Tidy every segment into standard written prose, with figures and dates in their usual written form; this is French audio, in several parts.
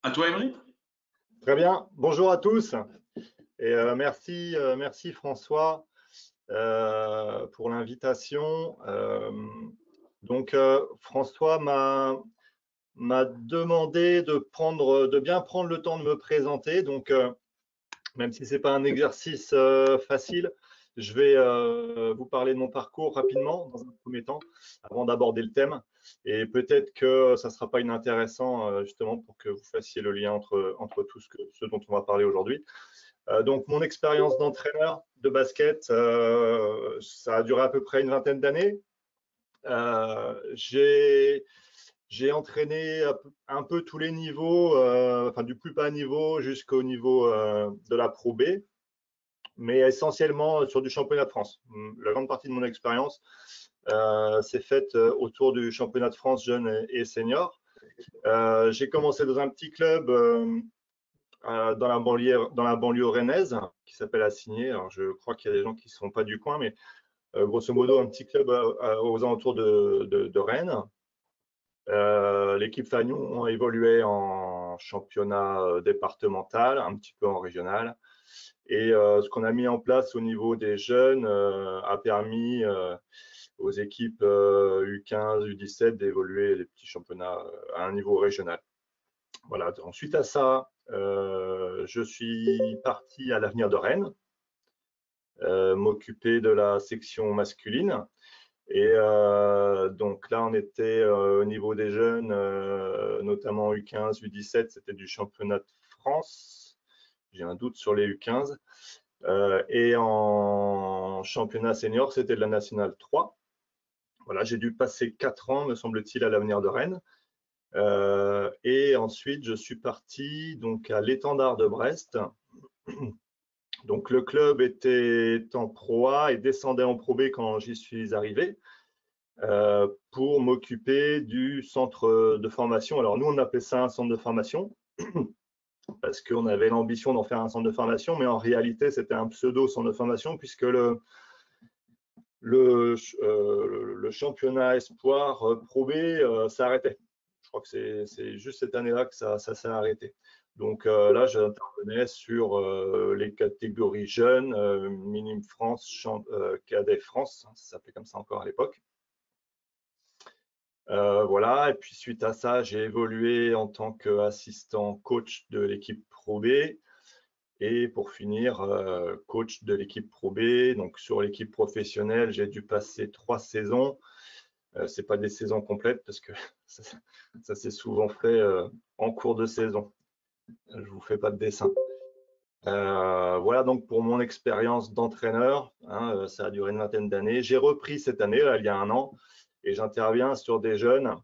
À toi, Emery? Très bien, bonjour à tous et merci François pour l'invitation. François m'a demandé de bien prendre le temps de me présenter. Même si c'est pas un exercice facile, je vais vous parler de mon parcours rapidement dans un premier temps, avant d'aborder le thème. Et peut-être que ça ne sera pas inintéressant justement pour que vous fassiez le lien entre tout ce dont on va parler aujourd'hui. Donc, mon expérience d'entraîneur de basket, ça a duré à peu près une vingtaine d'années. J'ai entraîné un peu tous les niveaux, enfin du plus bas niveau jusqu'au niveau de la Pro B, mais essentiellement sur du championnat de France. La grande partie de mon expérience s'est faite autour du championnat de France jeunes et seniors. J'ai commencé dans un petit club dans la banlieue rennaise qui s'appelle Assigné. Alors, je crois qu'il y a des gens qui ne sont pas du coin, mais grosso modo, un petit club aux alentours de Rennes. L'équipe Fagnon a évolué en championnat départemental, un petit peu en régional. Et ce qu'on a mis en place au niveau des jeunes a permis aux équipes U15, U17 d'évoluer les petits championnats à un niveau régional. Voilà. Ensuite à ça, je suis parti à l'Avenir de Rennes, m'occuper de la section masculine. Et donc là, on était au niveau des jeunes, notamment U15, U17, c'était du championnat de France. J'ai un doute sur les U15. Et en championnat senior, c'était de la nationale 3. Voilà, j'ai dû passer 4 ans, me semble-t-il, à l'Avenir de Rennes. Et ensuite, je suis parti donc à l'Étendard de Brest. Donc le club était en Pro A et descendait en Pro B quand j'y suis arrivé. Pour m'occuper du centre de formation. Alors nous, on appelait ça un centre de formation parce qu'on avait l'ambition d'en faire un centre de formation, mais en réalité, c'était un pseudo centre de formation puisque le championnat espoir Pro B s'arrêtait. Je crois que c'est juste cette année-là que ça s'est arrêté. Donc là, j'intervenais sur les catégories jeunes, Minime France, Cadet France, hein, ça s'appelait comme ça encore à l'époque. Voilà, et puis suite à ça, j'ai évolué en tant qu'assistant coach de l'équipe Pro B et pour finir, coach de l'équipe Pro B. Donc sur l'équipe professionnelle, j'ai dû passer 3 saisons. C'est pas des saisons complètes parce que ça s'est souvent fait en cours de saison. Je vous fais pas de dessin. Voilà donc pour mon expérience d'entraîneur, hein, ça a duré une vingtaine d'années. J'ai repris cette année, là, il y a un an, et j'interviens sur des jeunes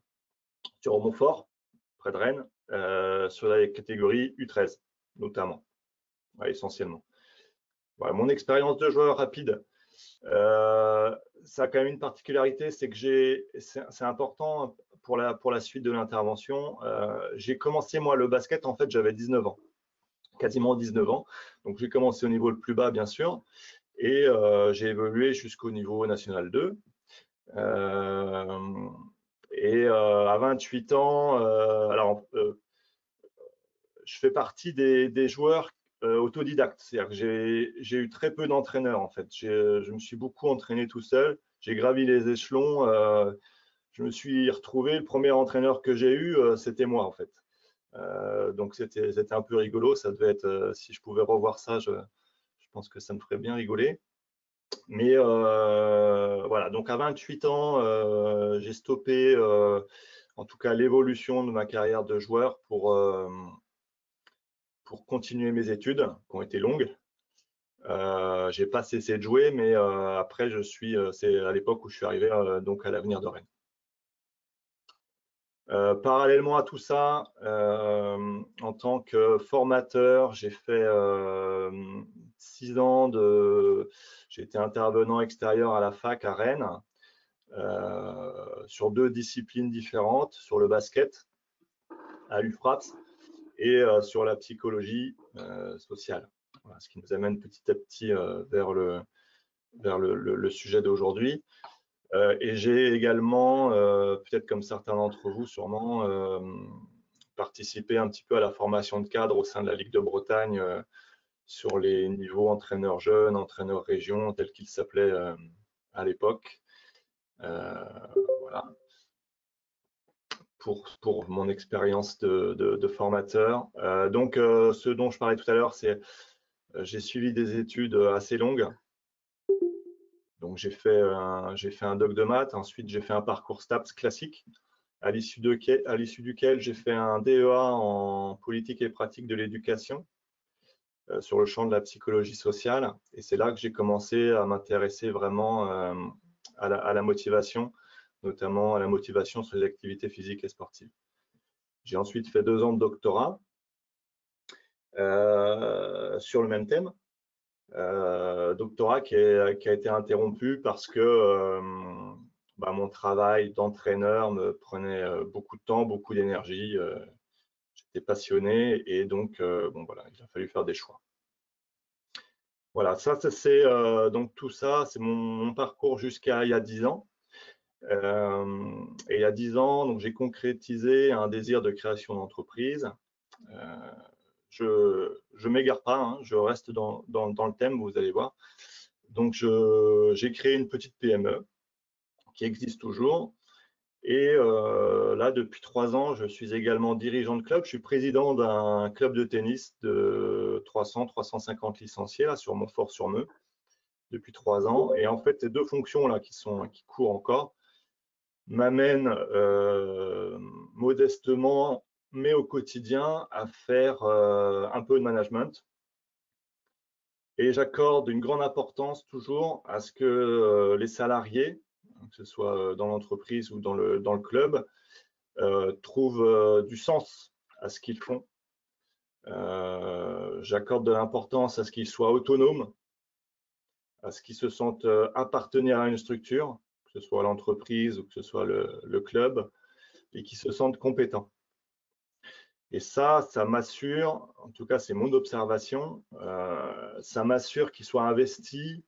sur Montfort, près de Rennes, sur la catégorie U13 notamment, essentiellement. Voilà, mon expérience de joueur rapide, ça a quand même une particularité, c'est que c'est important pour la suite de l'intervention. J'ai commencé moi le basket, en fait j'avais 19 ans, quasiment 19 ans, donc j'ai commencé au niveau le plus bas bien sûr, et j'ai évolué jusqu'au niveau national 2. Et à 28 ans, je fais partie des joueurs autodidactes. C'est-à-dire que j'ai eu très peu d'entraîneurs en fait. Je me suis beaucoup entraîné tout seul. J'ai gravi les échelons. Je me suis retrouvé. Le premier entraîneur que j'ai eu, c'était moi en fait. Donc c'était un peu rigolo. Ça devait être, si je pouvais revoir ça, je pense que ça me ferait bien rigoler. Mais voilà, donc à 28 ans, j'ai stoppé en tout cas l'évolution de ma carrière de joueur pour continuer mes études qui ont été longues. J'ai pas cessé de jouer, mais après c'est à l'époque où je suis arrivé donc à l'Avenir de Rennes. Parallèlement à tout ça, en tant que formateur, j'ai fait 6 ans j'ai été intervenant extérieur à la fac à Rennes sur 2 disciplines différentes, sur le basket à l'UFRAPS et sur la psychologie sociale. Voilà, ce qui nous amène petit à petit vers le sujet d'aujourd'hui. Et j'ai également, peut-être comme certains d'entre vous sûrement, participé un petit peu à la formation de cadre au sein de la Ligue de Bretagne sur les niveaux entraîneur jeune, entraîneur région, tel qu'il s'appelait à l'époque. Voilà. Pour mon expérience de formateur. Donc, ce dont je parlais tout à l'heure, c'est j'ai suivi des études assez longues. Donc, j'ai fait un doc de maths. Ensuite, j'ai fait un parcours STAPS classique, à l'issue duquel j'ai fait un DEA en politique et pratique de l'éducation sur le champ de la psychologie sociale. Et c'est là que j'ai commencé à m'intéresser vraiment à la motivation, notamment à la motivation sur les activités physiques et sportives. J'ai ensuite fait 2 ans de doctorat sur le même thème. Doctorat qui a été interrompu parce que mon travail d'entraîneur me prenait beaucoup de temps, beaucoup d'énergie. J'étais passionné et donc voilà, il a fallu faire des choix. Voilà, ça c'est donc tout ça, c'est mon parcours jusqu'à il y a 10 ans. Et il y a 10 ans, donc j'ai concrétisé un désir de création d'entreprise. Je m'égare pas, hein, je reste dans le thème, vous allez voir. Donc, j'ai créé une petite PME qui existe toujours. Et là, depuis 3 ans, je suis également dirigeant de club. Je suis président d'un club de tennis de 300-350 licenciés là, sur Montfort-sur-Meux depuis 3 ans. Et en fait, ces 2 fonctions là qui courent encore m'amènent modestement, mais au quotidien, à faire un peu de management. Et j'accorde une grande importance toujours à ce que les salariés, que ce soit dans l'entreprise ou dans le club, trouvent du sens à ce qu'ils font. J'accorde de l'importance à ce qu'ils soient autonomes, à ce qu'ils se sentent appartenir à une structure, que ce soit l'entreprise ou que ce soit le club, et qu'ils se sentent compétents. Et ça m'assure, en tout cas c'est mon observation, ça m'assure qu'ils soient investis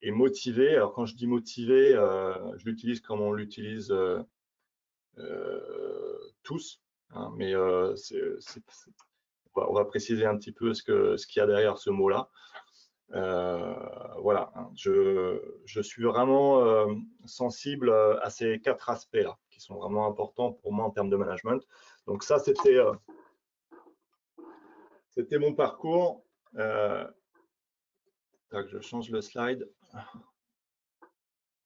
et motivés. Alors quand je dis motivé, je l'utilise comme on l'utilise tous, hein, mais on va préciser un petit peu ce qu'il y a derrière ce mot-là. Voilà, hein, je suis vraiment sensible à ces 4 aspects-là qui sont vraiment importants pour moi en termes de management. Donc ça, c'était mon parcours. Je change le slide.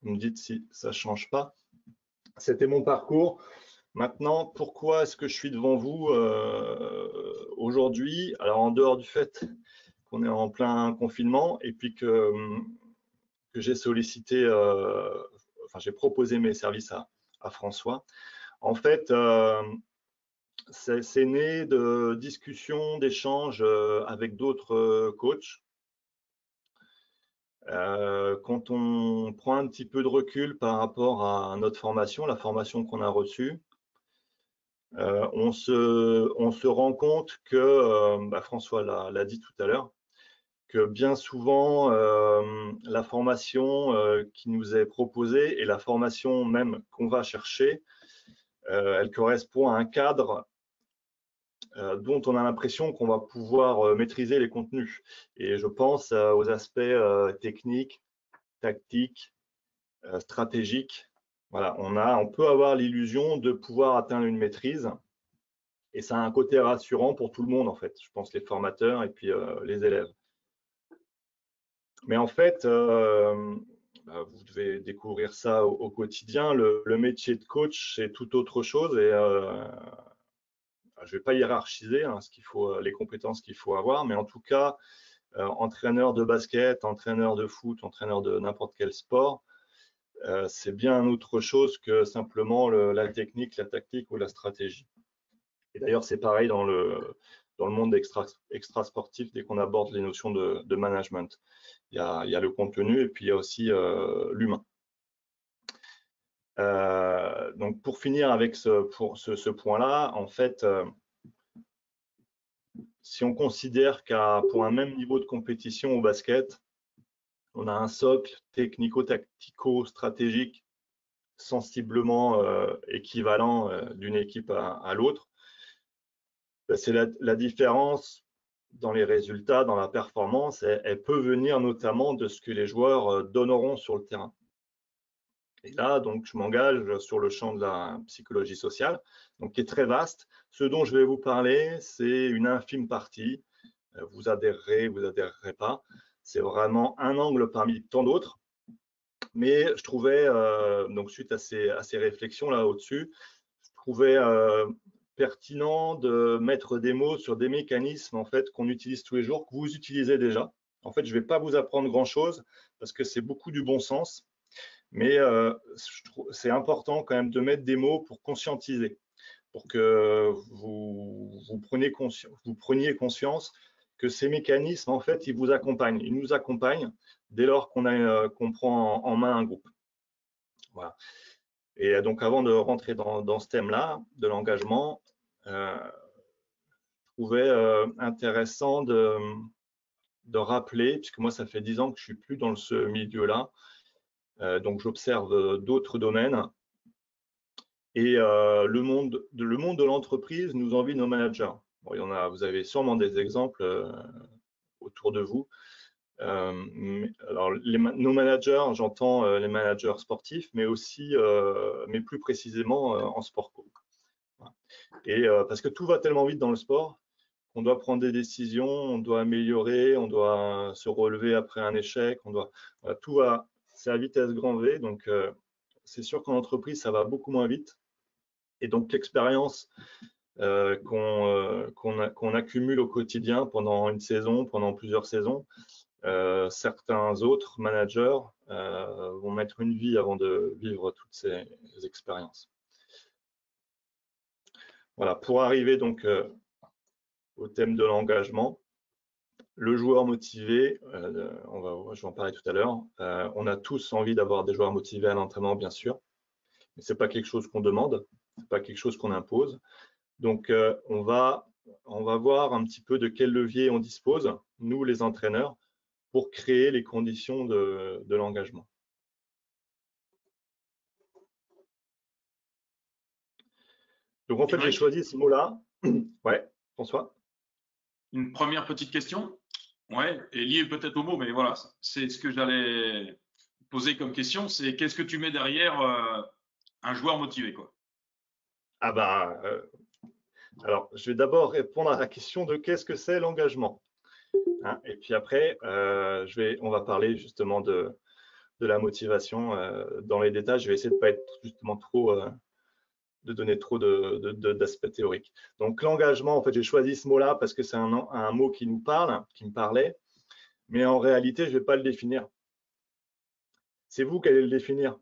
Vous me dites si ça ne change pas. C'était mon parcours. Maintenant, pourquoi est-ce que je suis devant vous aujourd'hui? Alors, en dehors du fait qu'on est en plein confinement et puis que j'ai sollicité, j'ai proposé mes services à François. En fait, c'est né de discussions, d'échanges avec d'autres coachs. Quand on prend un petit peu de recul par rapport à notre formation, la formation qu'on a reçue, on se rend compte que, François l'a dit tout à l'heure, que bien souvent, la formation qui nous est proposée et la formation même qu'on va chercher, elle correspond à un cadre dont on a l'impression qu'on va pouvoir maîtriser les contenus. Et je pense aux aspects techniques, tactiques, stratégiques. Voilà, on peut avoir l'illusion de pouvoir atteindre une maîtrise. Et ça a un côté rassurant pour tout le monde, en fait. Je pense les formateurs et puis les élèves. Mais en fait, vous devez découvrir ça au quotidien. Le métier de coach, c'est tout autre chose. Et je ne vais pas hiérarchiser hein, les compétences qu'il faut avoir, mais en tout cas, entraîneur de basket, entraîneur de foot, entraîneur de n'importe quel sport, c'est bien autre chose que simplement la technique, la tactique ou la stratégie. Et d'ailleurs, c'est pareil dans le monde extra sportif dès qu'on aborde les notions de management. Il y a le contenu et puis il y a aussi l'humain. Donc pour finir avec ce point-là, en fait, si on considère pour un même niveau de compétition au basket, on a un socle technico-tactico-stratégique sensiblement équivalent d'une équipe à l'autre, C'est la différence dans les résultats, dans la performance. Elle peut venir notamment de ce que les joueurs donneront sur le terrain. Et là, donc, je m'engage sur le champ de la psychologie sociale, donc qui est très vaste. Ce dont je vais vous parler, c'est une infime partie. Vous adhérerez, vous adhérerez pas. C'est vraiment un angle parmi tant d'autres. Mais je trouvais, donc suite à ces réflexions là au-dessus, je trouvais pertinent de mettre des mots sur des mécanismes en fait qu'on utilise tous les jours, que vous utilisez déjà. En fait, je ne vais pas vous apprendre grand-chose parce que c'est beaucoup du bon sens, mais c'est important quand même de mettre des mots pour conscientiser, pour que vous preniez conscience que ces mécanismes, en fait, ils vous accompagnent. Ils nous accompagnent dès lors qu'on prend en main un groupe. Voilà. Et donc, avant de rentrer dans ce thème-là, de l'engagement, je trouvais intéressant de rappeler, puisque moi, ça fait 10 ans que je suis plus dans ce milieu-là, donc j'observe d'autres domaines. Et le monde de l'entreprise nous envie nos managers. Bon, vous avez sûrement des exemples autour de vous. Alors, nos managers, j'entends les managers sportifs, mais aussi, mais plus précisément en sport co. Voilà. Et parce que tout va tellement vite dans le sport qu'on doit prendre des décisions, on doit améliorer, on doit se relever après un échec, voilà, tout va, c'est à vitesse grand V. Donc, c'est sûr qu'en entreprise, ça va beaucoup moins vite. Et donc, l'expérience qu'on accumule au quotidien pendant une saison, pendant plusieurs saisons, certains autres managers vont mettre une vie avant de vivre toutes ces expériences. Voilà, pour arriver donc au thème de l'engagement, le joueur motivé, je vais en parler tout à l'heure. On a tous envie d'avoir des joueurs motivés à l'entraînement, bien sûr, mais ce n'est pas quelque chose qu'on demande, ce n'est pas quelque chose qu'on impose. Donc, on va voir un petit peu de quel levier on dispose, nous les entraîneurs, pour créer les conditions de l'engagement. Donc, en fait, j'ai choisi ce mot-là. Ouais, François. Une première petite question, ouais, et liée peut-être au mot, mais voilà, c'est ce que j'allais poser comme question, c'est qu'est-ce que tu mets derrière un joueur motivé, quoi? Ah bah, alors, je vais d'abord répondre à la question de qu'est-ce que c'est l'engagement, hein, et puis après, on va parler justement de la motivation dans les détails. Je vais essayer de ne pas être justement trop de donner trop d'aspects théoriques. Donc l'engagement, en fait, j'ai choisi ce mot-là parce que c'est un mot qui nous parle, qui me parlait, mais en réalité, je ne vais pas le définir. C'est vous qui allez le définir.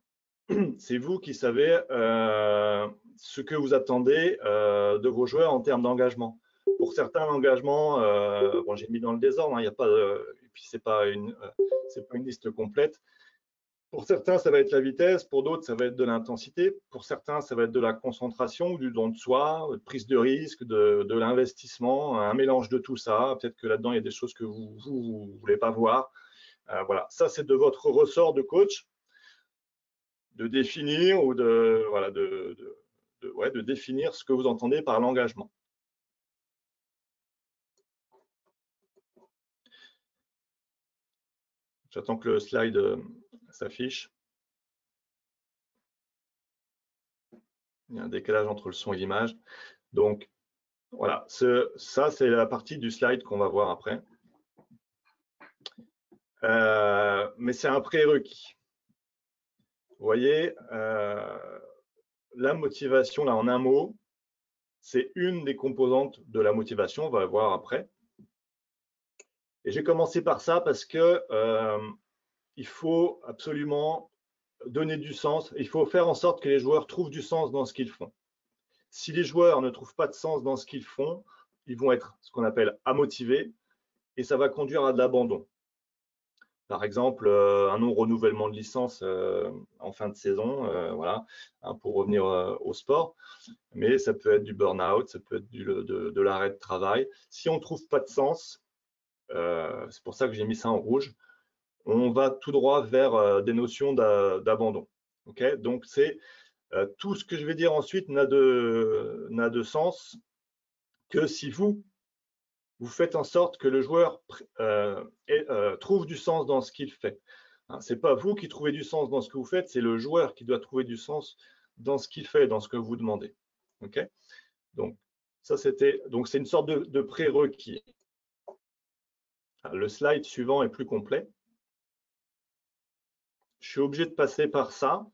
C'est vous qui savez ce que vous attendez de vos joueurs en termes d'engagement. Pour certains, l'engagement, bon, j'ai mis dans le désordre, hein, y a pas et puis c'est pas une liste complète. Pour certains, ça va être la vitesse, pour d'autres, ça va être de l'intensité, pour certains, ça va être de la concentration, du don de soi, de prise de risque, de l'investissement, un mélange de tout ça. Peut-être que là-dedans, il y a des choses que vous ne voulez pas voir. Voilà, ça, c'est de votre ressort de coach, de définir ou voilà, de définir ce que vous entendez par l'engagement. J'attends que le slide s'affiche. Il y a un décalage entre le son et l'image. Donc, voilà, ça, c'est la partie du slide qu'on va voir après. Mais c'est un prérequis. Vous voyez, la motivation, là, en un mot, c'est une des composantes de la motivation, on va le voir après. Et j'ai commencé par ça parce que il faut absolument donner du sens, il faut faire en sorte que les joueurs trouvent du sens dans ce qu'ils font. Si les joueurs ne trouvent pas de sens dans ce qu'ils font, ils vont être ce qu'on appelle amotivés et ça va conduire à de l'abandon. Par exemple, un non-renouvellement de licence en fin de saison, voilà, hein, pour revenir au sport. Mais ça peut être du burn-out, ça peut être de l'arrêt de travail. Si on ne trouve pas de sens, c'est pour ça que j'ai mis ça en rouge, on va tout droit vers des notions d'abandon. Okay, donc, c'est tout ce que je vais dire ensuite n'a de sens que si vous faites en sorte que le joueur trouve du sens dans ce qu'il fait. Hein, ce n'est pas vous qui trouvez du sens dans ce que vous faites, c'est le joueur qui doit trouver du sens dans ce qu'il fait, dans ce que vous demandez. Okay, donc, ça, c'est une sorte de prérequis. Le slide suivant est plus complet. Je suis obligé de passer par ça.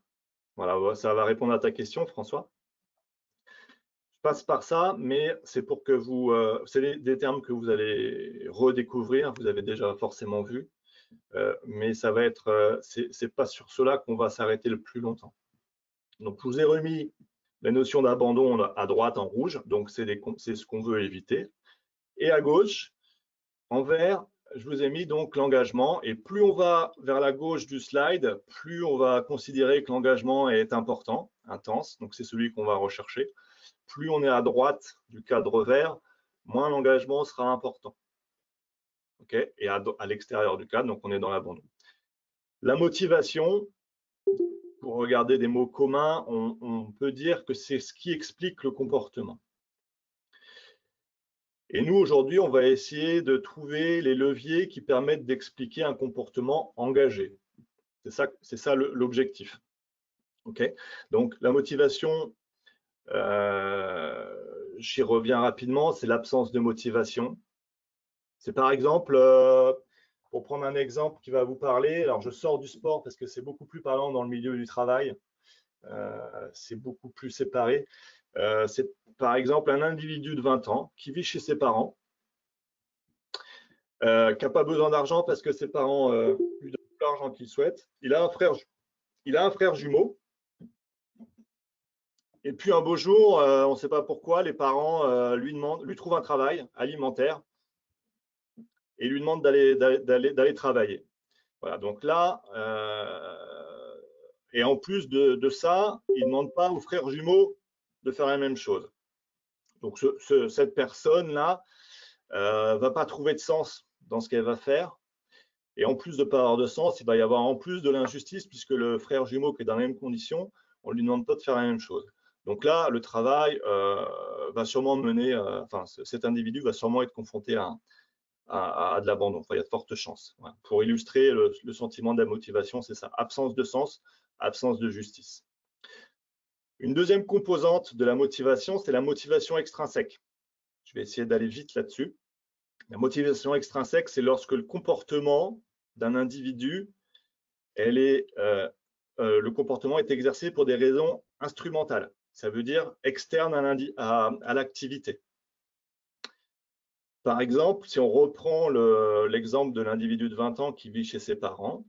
Voilà, ça va répondre à ta question, François. Je passe par ça, mais c'est pour que vous... c'est des termes que vous allez redécouvrir, vous avez déjà forcément vu, mais ça va être... c'est pas sur cela qu'on va s'arrêter le plus longtemps. Donc, je vous ai remis la notion d'abandon à droite en rouge, donc c'est ce qu'on veut éviter. Et à gauche, en vert, je vous ai mis donc l'engagement. Et plus on va vers la gauche du slide, plus on va considérer que l'engagement est important, intense. Donc, c'est celui qu'on va rechercher. Plus on est à droite du cadre vert, moins l'engagement sera important. Okay, et à l'extérieur du cadre, donc on est dans l'abandon. La motivation, pour regarder des mots communs, on peut dire que c'est ce qui explique le comportement. Et nous, aujourd'hui, on va essayer de trouver les leviers qui permettent d'expliquer un comportement engagé. C'est ça l'objectif. Okay, donc, la motivation, j'y reviens rapidement, c'est l'absence de motivation. C'est par exemple, pour prendre un exemple qui va vous parler, alors je sors du sport parce que c'est beaucoup plus parlant dans le milieu du travail, c'est beaucoup plus séparé. C'est par exemple un individu de 20 ans qui vit chez ses parents, qui n'a pas besoin d'argent parce que ses parents lui donnent tout l'argent qu'il souhaite. Il a un frère jumeau. Et puis un beau jour, on ne sait pas pourquoi, les parents lui trouvent un travail alimentaire et lui demandent d'aller travailler. Voilà, donc là, et en plus de ça, il ne demande pas aux frères jumeaux de faire la même chose. Donc cette personne-là va pas trouver de sens dans ce qu'elle va faire. Et en plus de ne pas avoir de sens, il va y avoir en plus de l'injustice, puisque le frère jumeau qui est dans les mêmes conditions, on ne lui demande pas de faire la même chose. Donc là, le travail va sûrement mener, cet individu va sûrement être confronté à de l'abandon. Enfin, il y a de fortes chances. Voilà. Pour illustrer le sentiment de la motivation, c'est ça, absence de sens, absence de justice. Une deuxième composante de la motivation, c'est la motivation extrinsèque. Je vais essayer d'aller vite là-dessus. La motivation extrinsèque, c'est lorsque le comportement d'un individu, le comportement est exercé pour des raisons instrumentales. Ça veut dire externes à l'activité. Par exemple, si on reprend l'exemple de l'individu de 20 ans qui vit chez ses parents,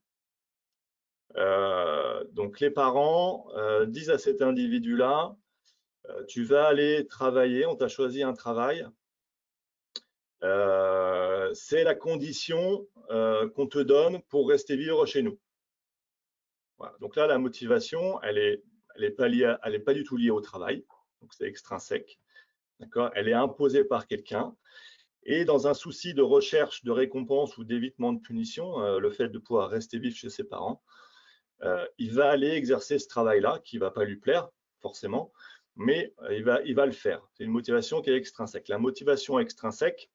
donc les parents disent à cet individu-là, tu vas aller travailler, on t'a choisi un travail, c'est la condition qu'on te donne pour rester vivre chez nous. Voilà. Donc là, la motivation, elle est pas du tout liée au travail, donc c'est extrinsèque. Elle est imposée par quelqu'un. Et dans un souci de recherche de récompense ou d'évitement de punition, le fait de pouvoir rester vivre chez ses parents, il va aller exercer ce travail-là qui ne va pas lui plaire, forcément, mais il va le faire. C'est une motivation qui est extrinsèque. La motivation extrinsèque,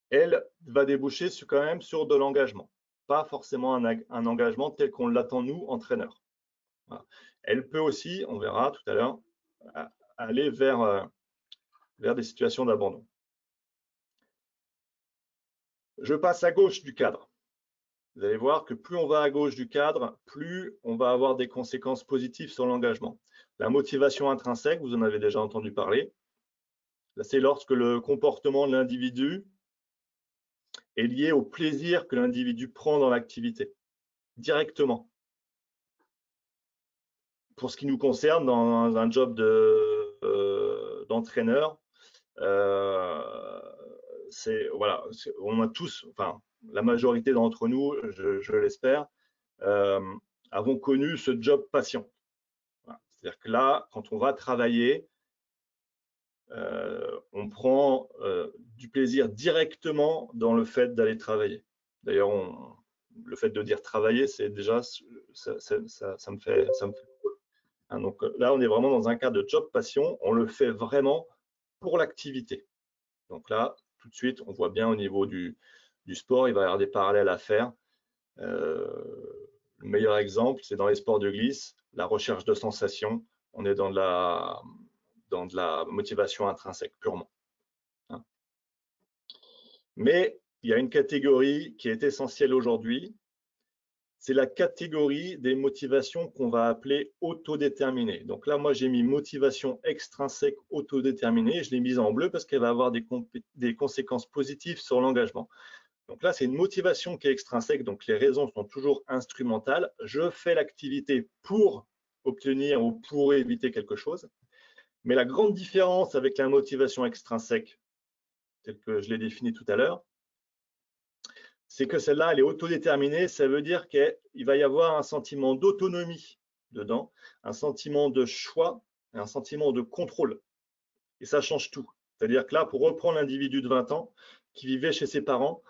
elle va déboucher quand même sur de l'engagement, pas forcément un engagement tel qu'on l'attend nous, entraîneurs. Voilà. Elle peut aussi, on verra tout à l'heure, aller vers des situations d'abandon. Je passe à gauche du cadre. Vous allez voir que plus on va à gauche du cadre, plus on va avoir des conséquences positives sur l'engagement. La motivation intrinsèque, vous en avez déjà entendu parler. C'est lorsque le comportement de l'individu est lié au plaisir que l'individu prend dans l'activité, directement. Pour ce qui nous concerne, dans un job d'entraîneur, voilà, on a tous, enfin, la majorité d'entre nous, je l'espère, avons connu ce job passion. Voilà. C'est-à-dire que là, quand on va travailler, on prend du plaisir directement dans le fait d'aller travailler. D'ailleurs, le fait de dire travailler, c'est déjà, ça me fait hein, donc là, on est vraiment dans un cas de job passion. On le fait vraiment pour l'activité. Donc là, tout de suite, on voit bien au niveau du sport, il va y avoir des parallèles à faire. Le meilleur exemple, c'est dans les sports de glisse, la recherche de sensations. On est dans de la motivation intrinsèque purement. Hein. Mais il y a une catégorie qui est essentielle aujourd'hui, c'est la catégorie des motivations qu'on va appeler autodéterminées. Donc là, moi, j'ai mis motivation extrinsèque autodéterminée. Je l'ai mise en bleu parce qu'elle va avoir des conséquences positives sur l'engagement. Donc là, c'est une motivation qui est extrinsèque, donc les raisons sont toujours instrumentales. Je fais l'activité pour obtenir ou pour éviter quelque chose. Mais la grande différence avec la motivation extrinsèque, telle que je l'ai définie tout à l'heure, c'est que celle-là, elle est autodéterminée. Ça veut dire qu'il va y avoir un sentiment d'autonomie dedans, un sentiment de choix, un sentiment de contrôle. Et ça change tout. C'est-à-dire que là, pour reprendre l'individu de 20 ans qui vivait chez ses parents,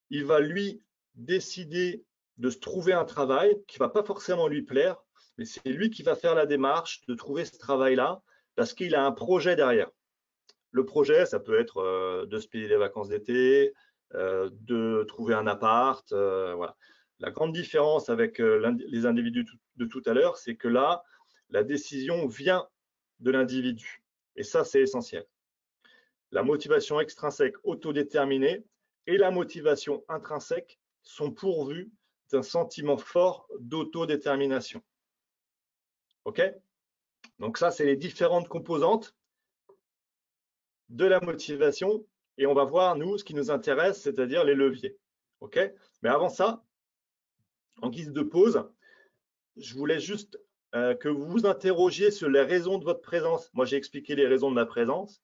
il va lui décider de se trouver un travail qui ne va pas forcément lui plaire, mais c'est lui qui va faire la démarche de trouver ce travail-là parce qu'il a un projet derrière. Le projet, ça peut être de se payer les vacances d'été, de trouver un appart. Voilà. La grande différence avec les individus de tout à l'heure, c'est que là, la décision vient de l'individu. Et ça, c'est essentiel. La motivation extrinsèque autodéterminée et la motivation intrinsèque sont pourvues d'un sentiment fort d'autodétermination. OK? Donc ça, c'est les différentes composantes de la motivation et on va voir, nous, ce qui nous intéresse, c'est-à-dire les leviers. OK? Mais avant ça, en guise de pause, je voulais juste que vous vous interrogiez sur les raisons de votre présence. Moi, j'ai expliqué les raisons de ma présence.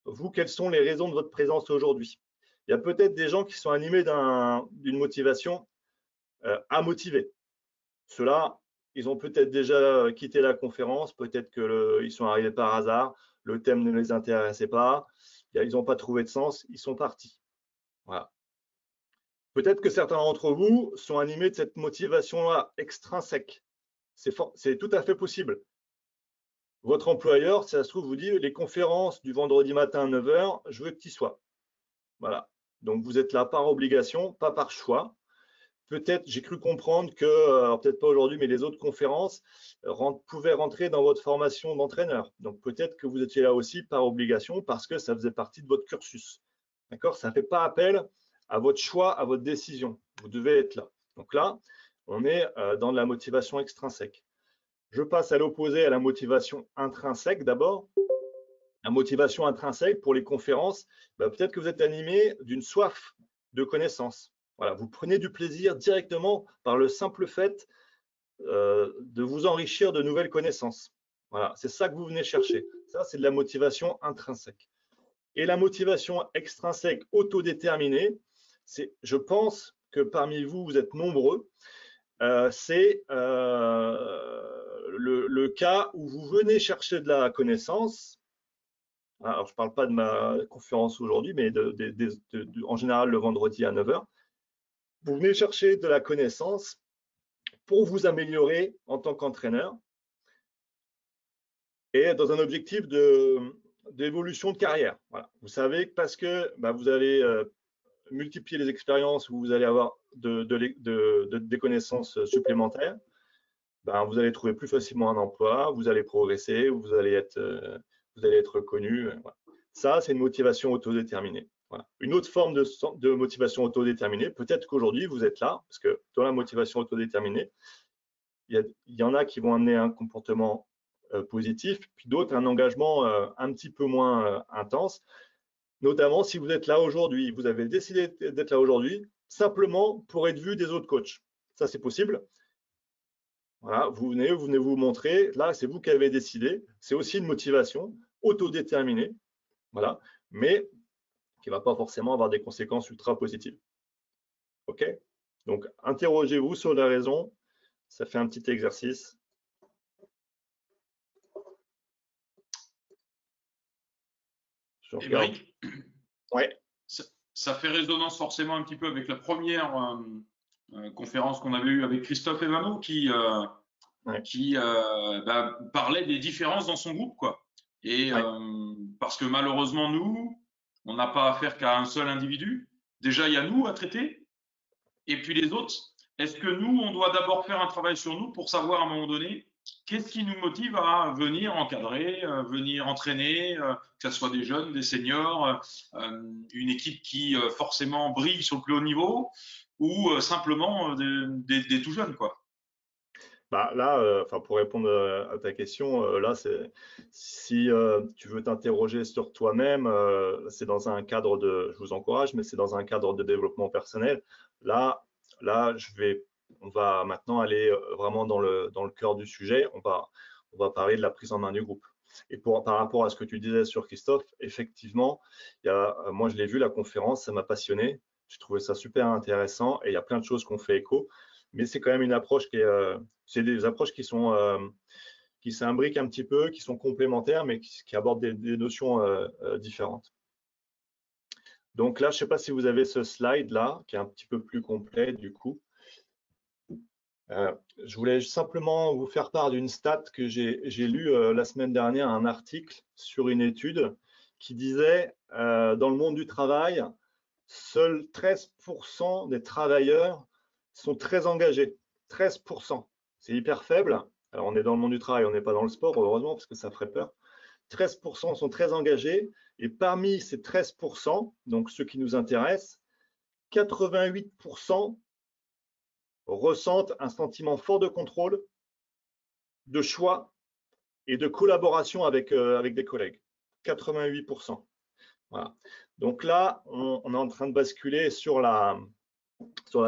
Vous, quelles sont les raisons de votre présence aujourd'hui? Il y a peut-être des gens qui sont animés d'une motivation à motiver. Ceux-là, ils ont peut-être déjà quitté la conférence, peut-être qu'ils sont arrivés par hasard, le thème ne les intéressait pas, ils n'ont pas trouvé de sens, ils sont partis. Voilà. Peut-être que certains d'entre vous sont animés de cette motivation-là extrinsèque. C'est tout à fait possible. Votre employeur, si ça se trouve, vous dit les conférences du vendredi matin à 9 h, je veux que tu y sois. Voilà. Donc vous êtes là par obligation, pas par choix. Peut-être, j'ai cru comprendre que, peut-être pas aujourd'hui, mais les autres conférences pouvaient rentrer dans votre formation d'entraîneur. Donc peut-être que vous étiez là aussi par obligation parce que ça faisait partie de votre cursus. D'accord? Ça ne fait pas appel à votre choix, à votre décision. Vous devez être là. Donc là, on est dans de la motivation extrinsèque. Je passe à l'opposé, à la motivation intrinsèque d'abord. La motivation intrinsèque pour les conférences, peut-être que vous êtes animé d'une soif de connaissance. Voilà, vous prenez du plaisir directement par le simple fait de vous enrichir de nouvelles connaissances. Voilà, c'est ça que vous venez chercher. Ça, c'est de la motivation intrinsèque. Et la motivation extrinsèque autodéterminée, je pense que parmi vous, vous êtes nombreux, c'est le cas où vous venez chercher de la connaissance. Alors, je ne parle pas de ma conférence aujourd'hui, mais en général le vendredi à 9 h. Vous venez chercher de la connaissance pour vous améliorer en tant qu'entraîneur et dans un objectif d'évolution de carrière. Voilà. Vous savez que parce que vous allez multiplier les expériences où vous allez avoir des connaissances supplémentaires, vous allez trouver plus facilement un emploi, vous allez progresser, vous allez être reconnu. Voilà. Ça, c'est une motivation autodéterminée. Voilà. Une autre forme de motivation autodéterminée, peut-être qu'aujourd'hui, vous êtes là, parce que dans la motivation autodéterminée, il y en a qui vont amener un comportement positif, puis d'autres un engagement un petit peu moins intense, notamment si vous êtes là aujourd'hui, vous avez décidé d'être là aujourd'hui, simplement pour être vu des autres coachs. Ça, c'est possible. Voilà, vous venez vous montrer, là, c'est vous qui avez décidé, c'est aussi une motivation autodéterminée, voilà, mais qui ne va pas forcément avoir des conséquences ultra positives. OK? Donc, interrogez-vous sur la raison. Ça fait un petit exercice. Émeric, ouais. Ça fait résonance forcément un petit peu avec la première conférence qu'on avait eue avec Christophe Evano qui parlait des différences dans son groupe, quoi. Et Ouais. parce que malheureusement, nous, on n'a pas affaire qu'à un seul individu. Déjà, il y a nous à traiter, et puis les autres. Est-ce que nous, on doit d'abord faire un travail sur nous pour savoir à un moment donné qu'est-ce qui nous motive à venir encadrer, venir entraîner, que ce soit des jeunes, des seniors, une équipe qui forcément brille sur le plus haut niveau, ou simplement des tout jeunes, quoi. Bah, là, enfin, pour répondre à ta question, là, si tu veux t'interroger sur toi-même, c'est dans un cadre de, je vous encourage, mais c'est dans un cadre de développement personnel. Là, là, on va maintenant aller vraiment dans le cœur du sujet. On va parler de la prise en main du groupe. Et par rapport à ce que tu disais sur Christophe, effectivement, moi, je l'ai vu, la conférence, ça m'a passionné. J'ai trouvé ça super intéressant et il y a plein de choses qu'on fait écho, mais c'est quand même une approche c'est des approches qui s'imbriquent un petit peu, qui sont complémentaires, mais qui abordent des notions différentes. Donc là, je ne sais pas si vous avez ce slide-là, qui est un petit peu plus complet du coup. Je voulais simplement vous faire part d'une stat que j'ai lue la semaine dernière, un article sur une étude qui disait dans le monde du travail, seuls 13% des travailleurs sont très engagés. 13%. C'est hyper faible. Alors, on est dans le monde du travail, on n'est pas dans le sport, heureusement, parce que ça ferait peur. 13% sont très engagés. Et parmi ces 13%, donc ceux qui nous intéressent, 88% ressentent un sentiment fort de contrôle, de choix et de collaboration avec des collègues. 88%. Voilà. Donc là, on est en train de basculer sur la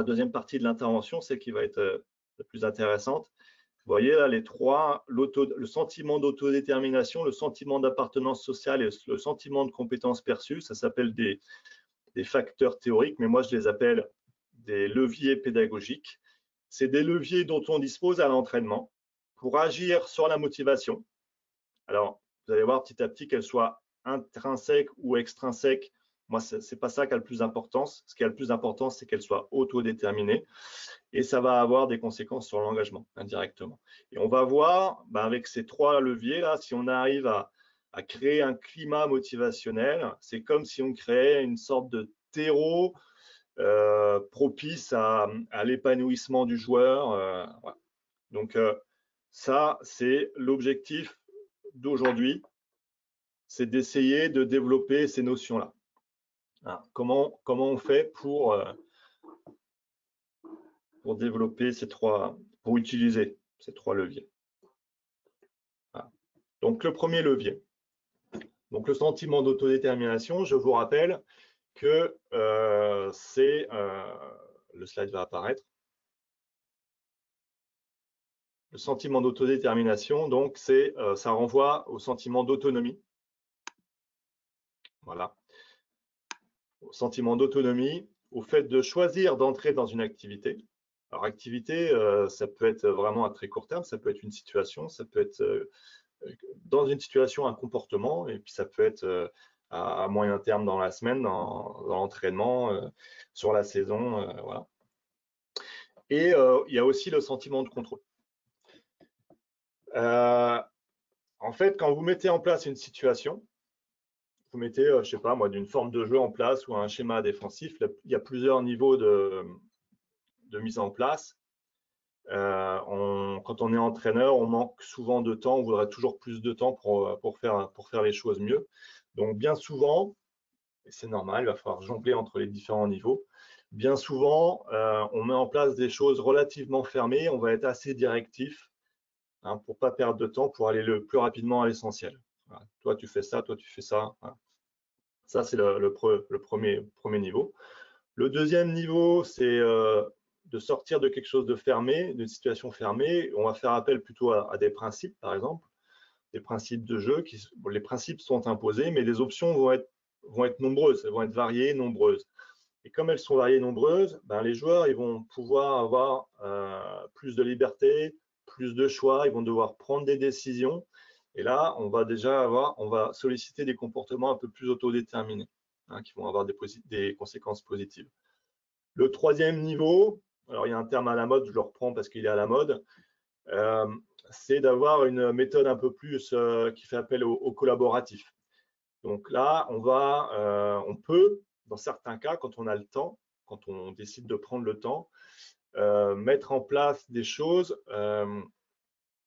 deuxième partie de l'intervention, celle qui va être la plus intéressante. Vous voyez là les trois, le sentiment d'autodétermination, le sentiment d'appartenance sociale et le sentiment de compétence perçue, ça s'appelle des facteurs théoriques, mais moi je les appelle des leviers pédagogiques. C'est des leviers dont on dispose à l'entraînement pour agir sur la motivation. Alors, vous allez voir petit à petit qu'elle soit intrinsèque ou extrinsèque. Moi, ce n'est pas ça qui a le plus d'importance. Ce qui a le plus d'importance, c'est qu'elle soit autodéterminée. Et ça va avoir des conséquences sur l'engagement indirectement. Et on va voir, avec ces trois leviers-là, si on arrive à créer un climat motivationnel, c'est comme si on créait une sorte de terreau propice à l'épanouissement du joueur. Voilà. Donc, ça, c'est l'objectif d'aujourd'hui, c'est d'essayer de développer ces notions-là. Comment on fait pour développer pour utiliser ces trois leviers. Voilà. Donc le premier levier, donc le sentiment d'autodétermination, je vous rappelle que le slide va apparaître. Le sentiment d'autodétermination, donc ça renvoie au sentiment d'autonomie. Voilà. Au sentiment d'autonomie, au fait de choisir d'entrer dans une activité. Alors activité, ça peut être vraiment à très court terme, ça peut être une situation, ça peut être dans une situation un comportement, et puis ça peut être à moyen terme dans la semaine, dans l'entraînement, sur la saison, voilà. Et il y a aussi le sentiment de contrôle. En fait, quand vous mettez en place une situation, vous mettez, je sais pas moi, d'une forme de jeu en place ou un schéma défensif, il y a plusieurs niveaux de mise en place. Quand on est entraîneur, on manque souvent de temps, on voudrait toujours plus de temps pour faire les choses mieux. Donc bien souvent, et c'est normal, il va falloir jongler entre les différents niveaux, bien souvent, on met en place des choses relativement fermées, on va être assez directif pour ne pas perdre de temps, pour aller le plus rapidement à l'essentiel. Voilà. Toi, tu fais ça, toi, tu fais ça. Voilà. Ça, c'est le premier niveau. Le deuxième niveau, c'est de sortir de quelque chose de fermé, d'une situation fermée. On va faire appel plutôt à des principes, par exemple, des principes de jeu. Les principes sont imposés, mais les options vont être nombreuses, elles vont être variées, nombreuses. Et comme elles sont variées, nombreuses, les joueurs ils vont pouvoir avoir plus de liberté, plus de choix, ils vont devoir prendre des décisions. Et là, on va solliciter des comportements un peu plus autodéterminés, qui vont avoir des conséquences positives. Le troisième niveau, alors il y a un terme à la mode, je le reprends parce qu'il est à la mode. c'est d'avoir une méthode un peu plus qui fait appel au collaboratif. Donc là, on peut, dans certains cas, quand on a le temps, quand on décide de prendre le temps, mettre en place des choses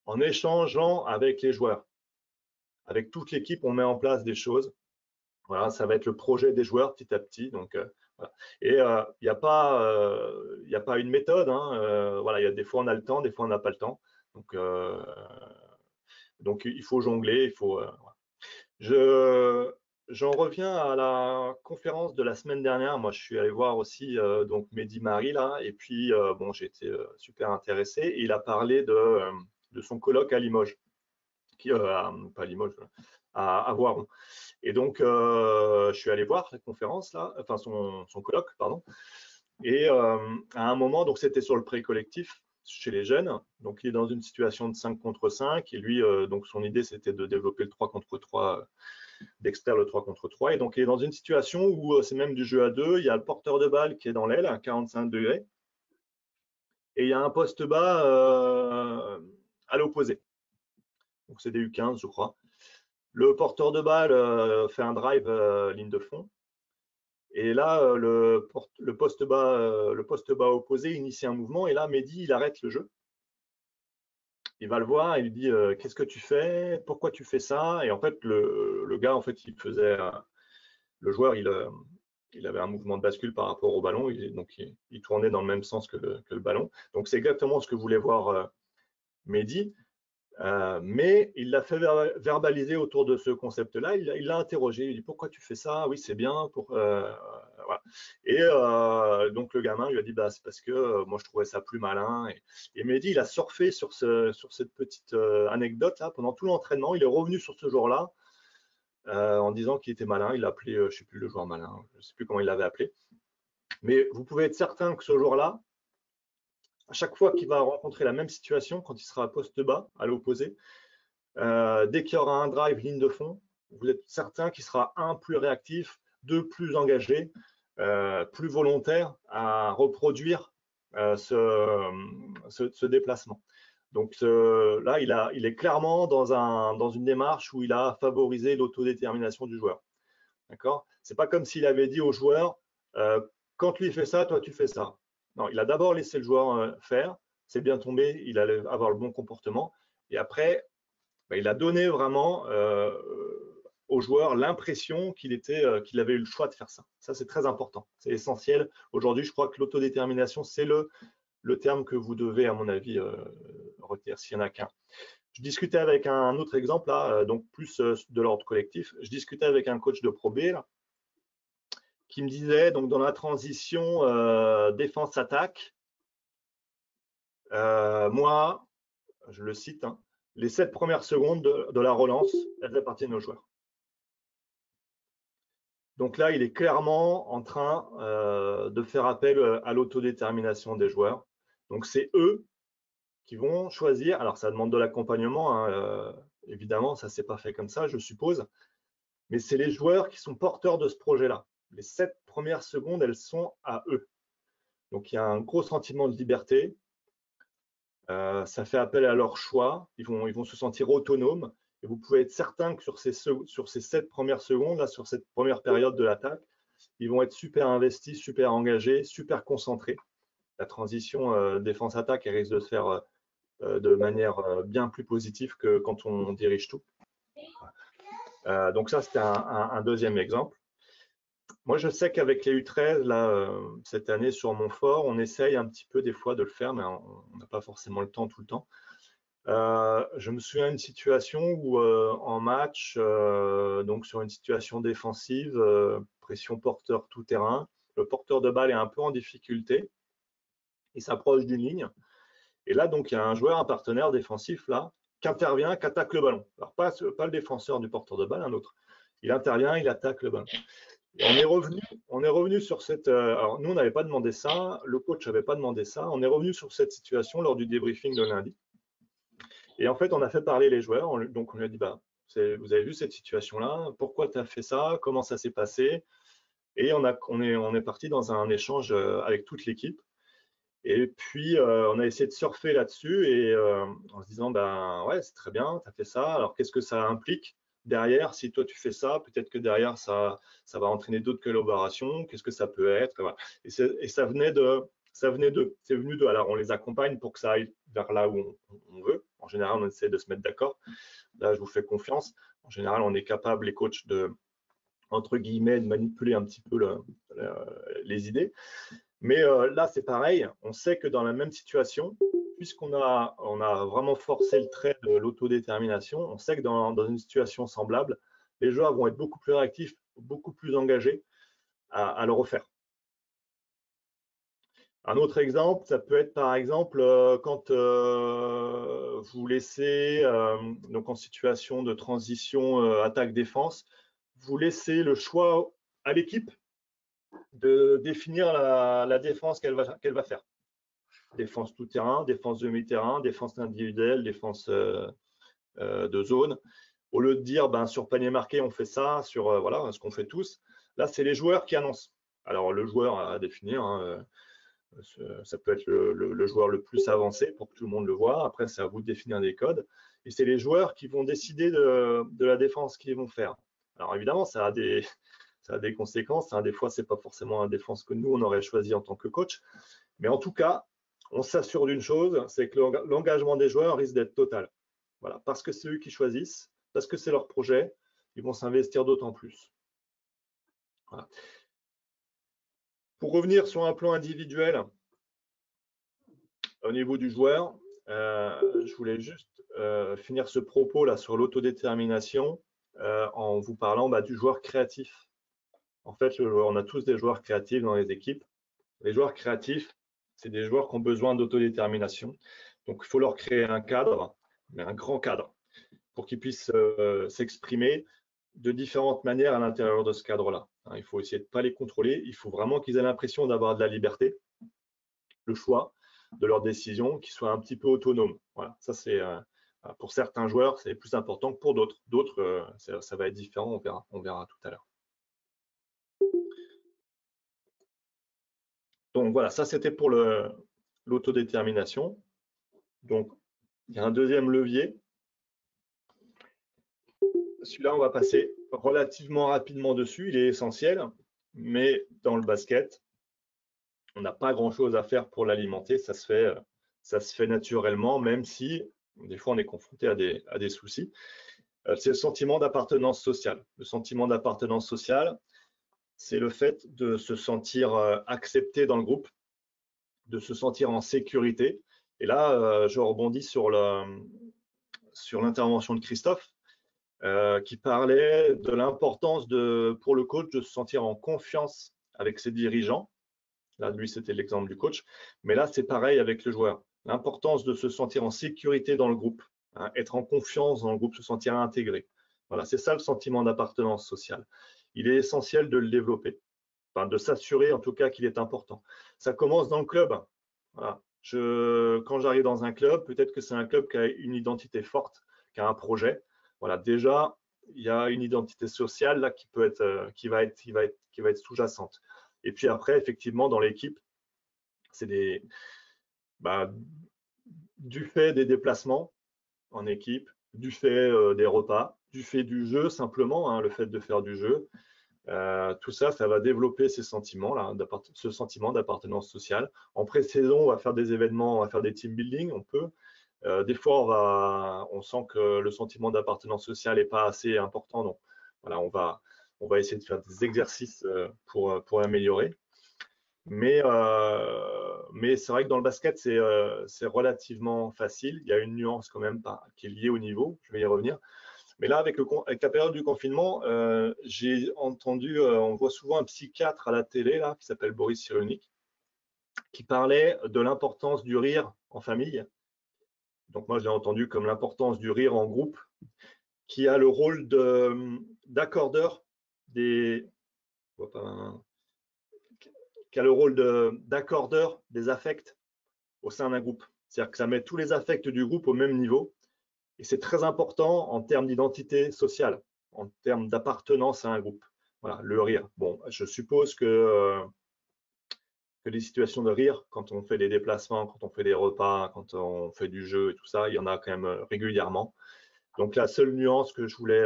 en échangeant avec les joueurs. Avec toute l'équipe, on met en place des choses. Voilà, ça va être le projet des joueurs petit à petit. Donc, voilà. Et il n'y a pas une méthode. Hein. Voilà, il y a des fois on a le temps, des fois on n'a pas le temps. Donc il faut jongler. Voilà. J'en reviens à la conférence de la semaine dernière. Moi, je suis allé voir aussi donc Mehdi Mari là, et puis bon, j'ai été super intéressé. Et il a parlé de son colloque à Limoges, pas à Limoges, à Voiron. Et donc, je suis allé voir cette conférence là, enfin son colloque, pardon. Et à un moment, donc c'était sur le pré-collectif chez les jeunes. Donc, il est dans une situation de 5 contre 5. Et lui, donc son idée, c'était de développer le 3 contre 3, d'extraire le 3 contre 3. Et donc, il est dans une situation où c'est même du jeu à deux. Il y a le porteur de balle qui est dans l'aile à 45 degrés. Et il y a un poste bas à l'opposé. Donc, c'est des U15, je crois. Le porteur de balle fait un drive ligne de fond. Et là, le poste bas opposé initie un mouvement. Et là, Mehdi, il arrête le jeu. Il va le voir, il lui dit qu'est-ce que tu fais? Pourquoi tu fais ça? Et en fait, le gars, en fait, le joueur, il avait un mouvement de bascule par rapport au ballon. Donc, il tournait dans le même sens que le ballon. Donc, c'est exactement ce que voulait voir Mehdi. Mais il l'a fait verbaliser autour de ce concept-là. Il l'a interrogé. Il dit pourquoi tu fais ça? Oui, c'est bien. Voilà. Et donc le gamin lui a dit bah, c'est parce que moi je trouvais ça plus malin. Et Mehdi, il a surfé sur cette petite anecdote là pendant tout l'entraînement. Il est revenu sur ce jour-là en disant qu'il était malin. Il l'a appelé, je ne sais plus le joueur malin, je ne sais plus comment il l'avait appelé. Mais vous pouvez être certain que ce jour-là, à chaque fois qu'il va rencontrer la même situation, quand il sera à poste bas, à l'opposé, dès qu'il y aura un drive ligne de fond, vous êtes certain qu'il sera plus réactif, plus engagé, plus volontaire à reproduire ce déplacement. Donc là, il est clairement dans une démarche où il a favorisé l'autodétermination du joueur. D'accord? C'est pas comme s'il avait dit au joueur, quand lui fait ça, toi tu fais ça. Non, il a d'abord laissé le joueur faire. C'est bien tombé, il allait avoir le bon comportement. Et après, il a donné vraiment au joueur l'impression qu'il avait eu le choix de faire ça. Ça, c'est très important. C'est essentiel. Aujourd'hui, je crois que l'autodétermination, c'est le terme que vous devez, à mon avis, retenir s'il n'y en a qu'un. Je discutais avec un autre exemple, là, donc plus de l'ordre collectif. Je discutais avec un coach de Pro B, là, qui me disait, donc dans la transition défense-attaque, moi, je le cite, hein, les 7 premières secondes de la relance, elles appartiennent aux joueurs. Donc là, il est clairement en train de faire appel à l'autodétermination des joueurs. Donc c'est eux qui vont choisir. Alors ça demande de l'accompagnement, hein, évidemment, ça ne s'est pas fait comme ça, je suppose. Mais c'est les joueurs qui sont porteurs de ce projet-là. Les 7 premières secondes, elles sont à eux. Donc il y a un gros sentiment de liberté. Ça fait appel à leur choix. Ils vont se sentir autonomes. Et vous pouvez être certain que sur ces 7 premières secondes, là, sur cette première période de l'attaque, ils vont être super investis, super engagés, super concentrés. La transition défense-attaque, elle risque de se faire de manière bien plus positive que quand on dirige tout. Donc ça, c'était un deuxième exemple. Moi, je sais qu'avec les U13, là, cette année sur Montfort, on essaye un petit peu des fois de le faire, mais on n'a pas forcément le temps tout le temps. Je me souviens d'une situation où en match, donc sur une situation défensive, pression porteur tout terrain, le porteur de balle est un peu en difficulté, il s'approche d'une ligne, et là donc il y a un joueur, un partenaire défensif là, qui intervient, qui attaque le ballon. Alors pas le défenseur du porteur de balle, un autre. Il intervient, il attaque le ballon. Et on est revenu sur cette. Alors nous on n'avait pas demandé ça, le coach n'avait pas demandé ça. On est revenu sur cette situation lors du débriefing de lundi. Et en fait, on a fait parler les joueurs. Donc, on lui a dit, bah, vous avez vu cette situation-là, pourquoi tu as fait ça, comment ça s'est passé? Et on est parti dans un échange avec toute l'équipe. Et puis, on a essayé de surfer là-dessus et en se disant, ben ouais, c'est très bien, tu as fait ça. Alors, qu'est-ce que ça implique derrière? Si toi, tu fais ça, peut-être que derrière, ça va entraîner d'autres collaborations. Qu'est-ce que ça peut être? Voilà. Et ça venait c'est venu de, alors on les accompagne pour que ça aille vers là où on veut. En général, on essaie de se mettre d'accord. Là, je vous fais confiance. En général, on est capable, les coachs, entre guillemets, de manipuler un petit peu les idées. Mais là, c'est pareil. On sait que dans la même situation, puisqu'on a vraiment forcé le trait de l'autodétermination, on sait que dans une situation semblable, les joueurs vont être beaucoup plus réactifs, beaucoup plus engagés à le refaire. Un autre exemple, ça peut être par exemple quand vous laissez, donc en situation de transition attaque-défense, vous laissez le choix à l'équipe de définir la défense qu'elle va faire. Défense tout terrain, défense demi-terrain, défense individuelle, défense de zone. Au lieu de dire ben, sur panier marqué, on fait ça, sur voilà ce qu'on fait tous, là, c'est les joueurs qui annoncent. Alors, le joueur à définir, hein, ça peut être le joueur le plus avancé pour que tout le monde le voit. Après, c'est à vous de définir des codes. Et c'est les joueurs qui vont décider de la défense qu'ils vont faire. Alors, évidemment, ça a des conséquences. Hein. Des fois, ce n'est pas forcément la défense que nous, on aurait choisi en tant que coach. Mais en tout cas, on s'assure d'une chose, c'est que l'engagement des joueurs risque d'être total. Voilà, parce que c'est eux qui choisissent, parce que c'est leur projet, ils vont s'investir d'autant plus. Voilà. Pour revenir sur un plan individuel, au niveau du joueur, je voulais juste finir ce propos là sur l'autodétermination en vous parlant du joueur créatif. En fait, on a tous des joueurs créatifs dans les équipes. Les joueurs créatifs, c'est des joueurs qui ont besoin d'autodétermination. Donc, il faut leur créer un cadre, mais un grand cadre, pour qu'ils puissent s'exprimer de différentes manières à l'intérieur de ce cadre-là. Hein, il faut essayer de ne pas les contrôler. Il faut vraiment qu'ils aient l'impression d'avoir de la liberté, le choix de leurs décisions, qu'ils soient un petit peu autonomes. Voilà, ça c'est pour certains joueurs, c'est plus important que pour d'autres. D'autres, ça va être différent, on verra tout à l'heure. Donc voilà, ça c'était pour l'autodétermination. Donc, il y a un deuxième levier. Celui-là, on va passer relativement rapidement dessus. Il est essentiel, mais dans le basket, on n'a pas grand-chose à faire pour l'alimenter. Ça se fait naturellement, même si des fois on est confronté à des soucis. C'est le sentiment d'appartenance sociale. Le sentiment d'appartenance sociale, c'est le fait de se sentir accepté dans le groupe, de se sentir en sécurité. Et là, je rebondis sur l'intervention de Christophe, qui parlait de l'importance pour le coach de se sentir en confiance avec ses dirigeants. Là, lui, c'était l'exemple du coach. Mais là, c'est pareil avec le joueur. L'importance de se sentir en sécurité dans le groupe, hein, être en confiance dans le groupe, se sentir intégré. Voilà, c'est ça le sentiment d'appartenance sociale. Il est essentiel de le développer, enfin, de s'assurer en tout cas qu'il est important. Ça commence dans le club. Voilà. Quand j'arrive dans un club, peut-être que c'est un club qui a une identité forte, qui a un projet. Voilà, déjà, il y a une identité sociale là qui va être sous-jacente. Et puis après, effectivement, dans l'équipe, c'est du fait des déplacements en équipe, du fait des repas, du fait du jeu simplement, hein, le fait de faire du jeu, tout ça, ça va développer ces sentiments-là, ce sentiment d'appartenance sociale. En pré-saison, on va faire des événements, on va faire des team building, on peut. Des fois, on sent que le sentiment d'appartenance sociale n'est pas assez important, donc voilà, on va essayer de faire des exercices pour améliorer. Mais c'est vrai que dans le basket, c'est relativement facile. Il y a une nuance quand même qui est liée au niveau, je vais y revenir. Mais là, avec la période du confinement, j'ai entendu, on voit souvent un psychiatre à la télé là, qui s'appelle Boris Cyrulnik, qui parlait de l'importance du rire en famille. Donc moi, je l'ai entendu comme l'importance du rire en groupe, qui a le rôle d'accordeur des affects au sein d'un groupe. C'est-à-dire que ça met tous les affects du groupe au même niveau. Et c'est très important en termes d'identité sociale, en termes d'appartenance à un groupe. Voilà, le rire. Bon, je suppose que que les situations de rire quand on fait des déplacements, quand on fait des repas, quand on fait du jeu et tout ça, il y en a quand même régulièrement. Donc la seule nuance que je voulais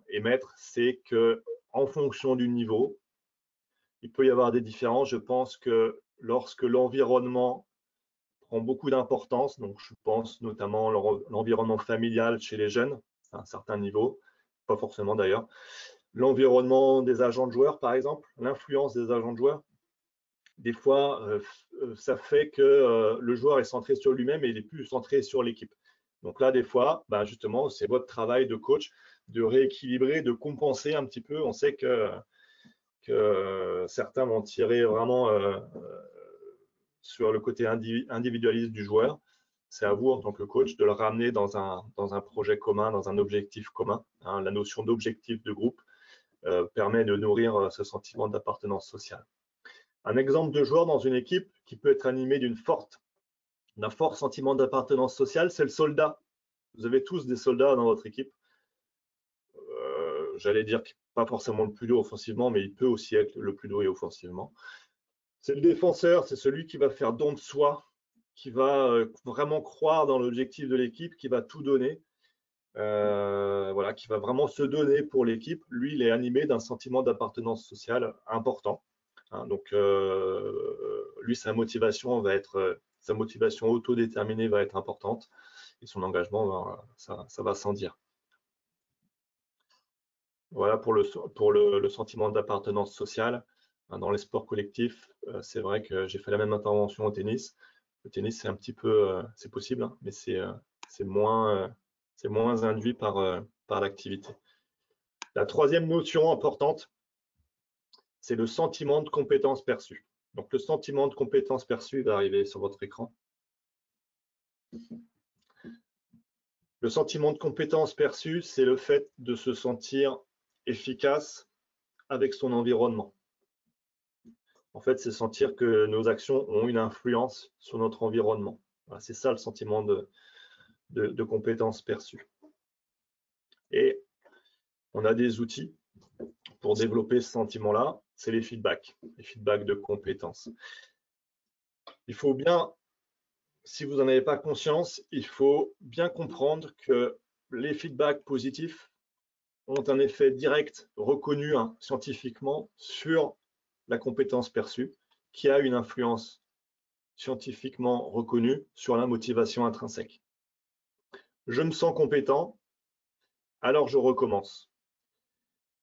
émettre, c'est que en fonction du niveau, il peut y avoir des différences. Je pense que lorsque l'environnement prend beaucoup d'importance, donc je pense notamment l'environnement familial chez les jeunes, à un certain niveau, pas forcément d'ailleurs, l'environnement des agents de joueurs par exemple, l'influence des agents de joueurs, des fois ça fait que le joueur est centré sur lui-même et il est plus centré sur l'équipe. Donc là, des fois, justement, c'est votre travail de coach de rééquilibrer, de compenser un petit peu. On sait que certains vont tirer vraiment sur le côté individualiste du joueur. C'est à vous, en tant que coach, de le ramener dans un projet commun, dans un objectif commun. Hein. La notion d'objectif de groupe permet de nourrir ce sentiment d'appartenance sociale. Un exemple de joueur dans une équipe qui peut être animé d'un fort sentiment d'appartenance sociale, c'est le soldat. Vous avez tous des soldats dans votre équipe. J'allais dire pas forcément le plus doué offensivement, mais il peut aussi être le plus doué offensivement. C'est le défenseur, c'est celui qui va faire don de soi, qui va vraiment croire dans l'objectif de l'équipe, qui va tout donner, voilà, qui va vraiment se donner pour l'équipe. Lui, il est animé d'un sentiment d'appartenance sociale important. Hein, donc, lui, sa motivation autodéterminée va être importante et son engagement, ça va sans dire. Voilà pour le sentiment d'appartenance sociale. Dans les sports collectifs, c'est vrai que j'ai fait la même intervention au tennis. Le tennis, c'est un petit peu, c'est possible, hein, mais c'est moins induit par l'activité. La troisième notion importante, c'est le sentiment de compétence perçue. Donc, le sentiment de compétence perçue va arriver sur votre écran. Le sentiment de compétence perçue, c'est le fait de se sentir efficace avec son environnement. En fait, c'est sentir que nos actions ont une influence sur notre environnement. Voilà, c'est ça le sentiment de compétence perçue. Et on a des outils pour développer ce sentiment-là, c'est les feedbacks de compétences. Il faut bien, si vous n'en avez pas conscience, il faut bien comprendre que les feedbacks positifs ont un effet direct reconnu scientifiquement sur la compétence perçue, qui a une influence scientifiquement reconnue sur la motivation intrinsèque. Je me sens compétent, alors je recommence.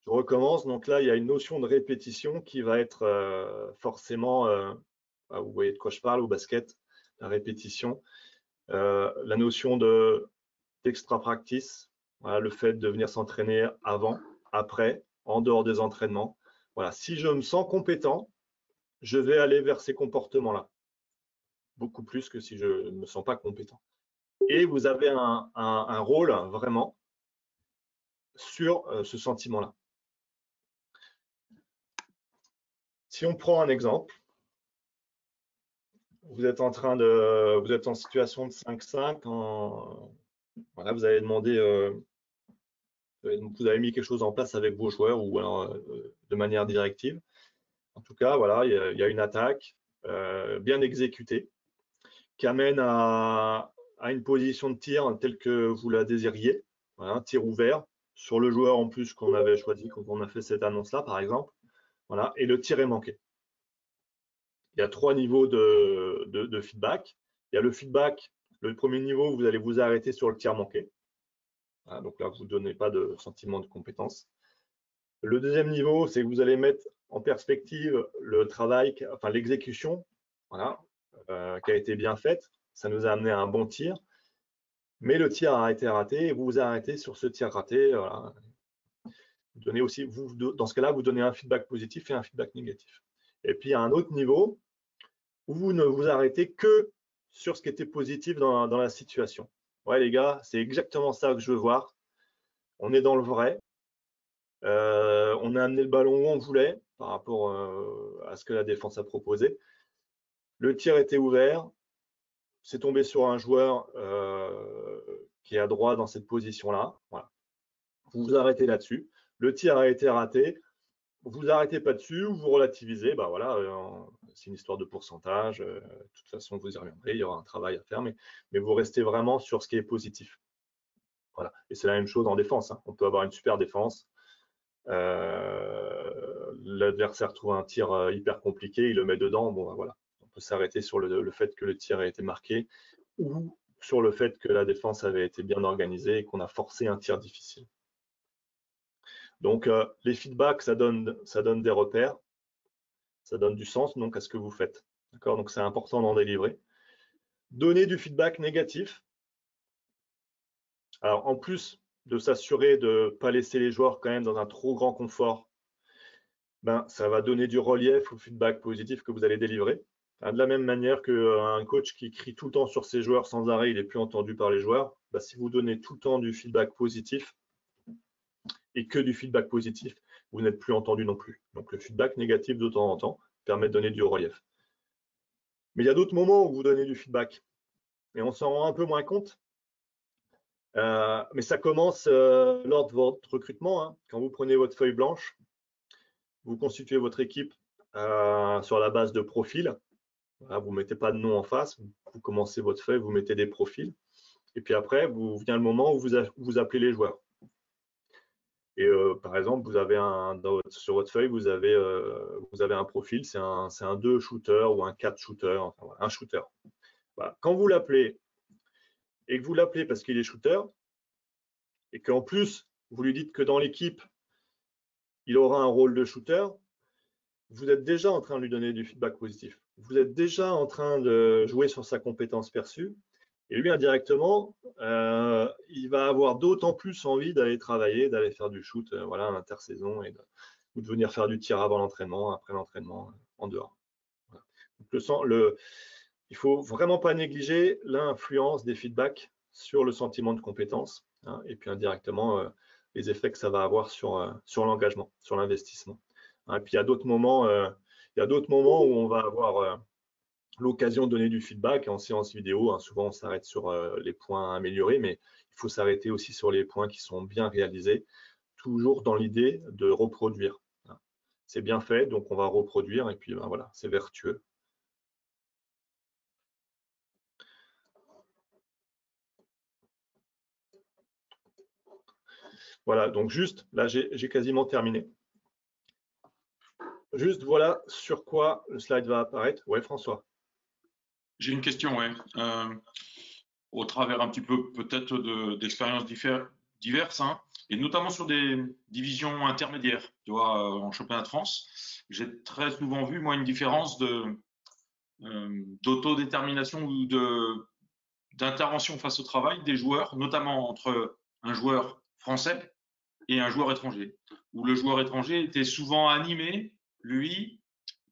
Je recommence, donc là, il y a une notion de répétition qui va être forcément, vous voyez de quoi je parle au basket, la répétition, la notion d'extra practice, voilà, le fait de venir s'entraîner avant, après, en dehors des entraînements. Voilà, si je me sens compétent, je vais aller vers ces comportements-là, beaucoup plus que si je ne me sens pas compétent. Et vous avez un rôle vraiment sur ce sentiment-là. Si on prend un exemple, vous êtes en situation de 5-5, voilà, vous avez demandé, vous avez mis quelque chose en place avec vos joueurs ou alors de manière directive. En tout cas, voilà, il y a une attaque bien exécutée qui amène à une position de tir telle que vous la désiriez, voilà, tir ouvert sur le joueur en plus qu'on avait choisi quand on a fait cette annonce-là, par exemple. Voilà, et le tir est manqué. Il y a 3 niveaux de feedback. Il y a le feedback, le premier niveau, vous allez vous arrêter sur le tir manqué. Voilà, donc là, vous ne donnez pas de sentiment de compétence. Le deuxième niveau, c'est que vous allez mettre en perspective le travail, enfin l'exécution, voilà, qui a été bien faite. Ça nous a amené à un bon tir. Mais le tir a été raté et vous vous arrêtez sur ce tir raté. Voilà. Vous donnez aussi, dans ce cas-là, vous donnez un feedback positif et un feedback négatif. Et puis, il y a un autre niveau où vous ne vous arrêtez que sur ce qui était positif dans la situation. Ouais, les gars, c'est exactement ça que je veux voir. On est dans le vrai. On a amené le ballon où on voulait par rapport à ce que la défense a proposé. Le tir était ouvert. C'est tombé sur un joueur qui est à droit dans cette position-là. Voilà. Vous vous arrêtez là-dessus. Le tir a été raté. vous arrêtez pas dessus ou vous relativisez, bah voilà, c'est une histoire de pourcentage. De toute façon, vous y reviendrez, il y aura un travail à faire, mais vous restez vraiment sur ce qui est positif. Voilà. Et c'est la même chose en défense, hein. On peut avoir une super défense. L'adversaire trouve un tir hyper compliqué, il le met dedans. Bon, bah, voilà. On peut s'arrêter sur le fait que le tir a été marqué ou sur le fait que la défense avait été bien organisée et qu'on a forcé un tir difficile. Donc, les feedbacks, ça donne des repères, ça donne du sens donc à ce que vous faites. D'accord? Donc, c'est important d'en délivrer. Donner du feedback négatif. Alors, en plus de s'assurer de ne pas laisser les joueurs quand même dans un trop grand confort, ben, ça va donner du relief au feedback positif que vous allez délivrer. De la même manière qu'un coach qui crie tout le temps sur ses joueurs sans arrêt, il n'est plus entendu par les joueurs. Ben, si vous donnez tout le temps du feedback positif et que du feedback positif, vous n'êtes plus entendu non plus. Donc le feedback négatif de temps en temps permet de donner du relief. Mais il y a d'autres moments où vous donnez du feedback et on s'en rend un peu moins compte. Mais ça commence lors de votre recrutement, hein. Quand vous prenez votre feuille blanche, vous constituez votre équipe sur la base de profils. Voilà, vous ne mettez pas de nom en face, vous commencez votre feuille, vous mettez des profils. Et puis après, vient le moment où vous appelez les joueurs. Et par exemple, vous avez sur votre feuille, vous avez un profil, c'est un 2 shooter ou un 4 shooter, enfin, voilà, un shooter. Voilà. Quand vous l'appelez, et que vous l'appelez parce qu'il est shooter, et qu'en plus, vous lui dites que dans l'équipe, il aura un rôle de shooter, vous êtes déjà en train de lui donner du feedback positif. Vous êtes déjà en train de jouer sur sa compétence perçue. Et lui, indirectement, il va avoir d'autant plus envie d'aller travailler, d'aller faire du shoot voilà, à l'intersaison ou de venir faire du tir avant l'entraînement, après l'entraînement, en dehors. Voilà. Donc il ne faut vraiment pas négliger l'influence des feedbacks sur le sentiment de compétence, hein, et puis indirectement les effets que ça va avoir sur l'engagement, sur l'investissement. Hein, et puis il y a d'autres moments où on va avoir l'occasion de donner du feedback en séance vidéo. Hein, souvent, on s'arrête sur les points améliorés, mais il faut s'arrêter aussi sur les points qui sont bien réalisés, toujours dans l'idée de reproduire. Hein. C'est bien fait, donc on va reproduire, et puis ben, voilà, c'est vertueux. Voilà, donc juste, là, j'ai quasiment terminé. Juste, voilà sur quoi le slide va apparaître. Ouais, François. J'ai une question, ouais. Au travers un petit peu peut-être d'expériences diverses, hein, et notamment sur des divisions intermédiaires, tu vois, en championnat de France, j'ai très souvent vu, moi, une différence d'autodétermination ou d'intervention face au travail des joueurs, notamment entre un joueur français et un joueur étranger, où le joueur étranger était souvent animé, lui,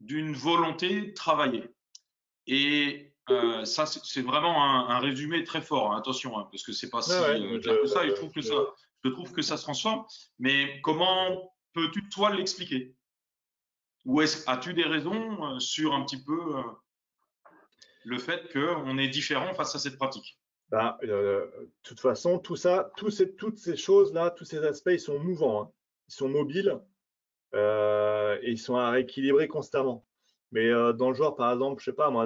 d'une volonté de travailler. Et ça, c'est vraiment un résumé très fort. Hein, attention, hein, parce que c'est pas si clair que ça. Et je trouve que ça se transforme. Mais comment peux-tu toi l'expliquer? Ou as-tu des raisons sur un petit peu le fait qu'on est différent face à cette pratique? Bah, de toute façon, tout ça, toutes ces choses-là, tous ces aspects, ils sont mouvants, hein. Ils sont mobiles et ils sont à rééquilibrer constamment. Mais dans le genre, par exemple, je sais pas moi,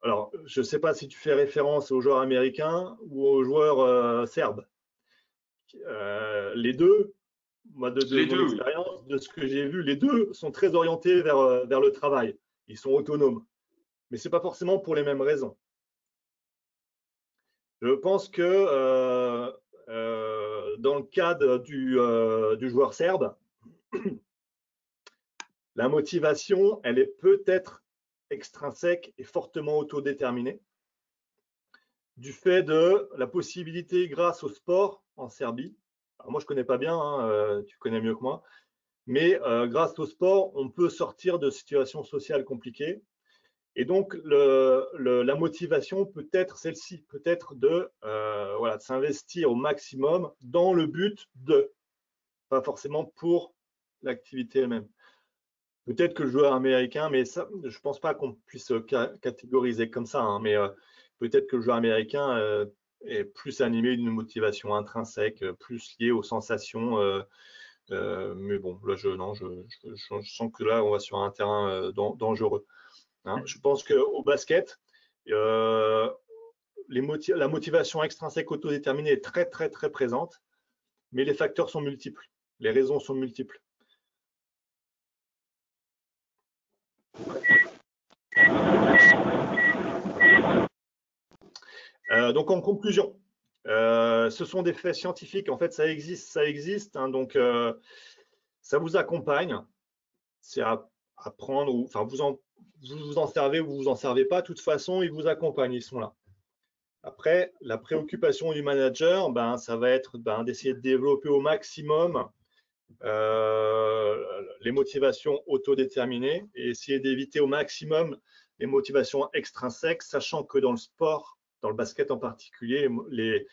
alors, je ne sais pas si tu fais référence aux joueurs américains ou aux joueurs serbes. Les deux, moi, de mon deux, oui. expérience, de ce que j'ai vu, les deux sont très orientés vers le travail. Ils sont autonomes. Mais ce n'est pas forcément pour les mêmes raisons. Je pense que dans le cadre du joueur serbe, la motivation, elle est peut-être extrinsèque et fortement autodéterminée du fait de la possibilité, grâce au sport en Serbie, alors moi je ne connais pas bien, hein, tu connais mieux que moi, mais grâce au sport, on peut sortir de situations sociales compliquées. Et donc, la motivation peut être celle-ci, peut-être de s'investir au maximum dans le but de, pas forcément pour l'activité elle-même. Peut-être que le joueur américain, mais ça, je ne pense pas qu'on puisse catégoriser comme ça, hein, mais peut-être que le joueur américain est plus animé d'une motivation intrinsèque, plus liée aux sensations. Mais bon, là, je sens que là, on va sur un terrain dangereux. Hein. Je pense qu'au basket, la motivation extrinsèque autodéterminée est très, très, très présente, mais les facteurs sont multiples. Les raisons sont multiples. Donc, en conclusion, ce sont des faits scientifiques. En fait, ça existe. Hein, donc, ça vous accompagne. C'est à prendre, ou, enfin, vous en servez ou vous en servez pas. De toute façon, ils vous accompagnent, ils sont là. Après, la préoccupation du manager, ben, ça va être d'essayer de développer au maximum les motivations autodéterminées et essayer d'éviter au maximum les motivations extrinsèques, sachant que dans le sport, dans le basket en particulier, les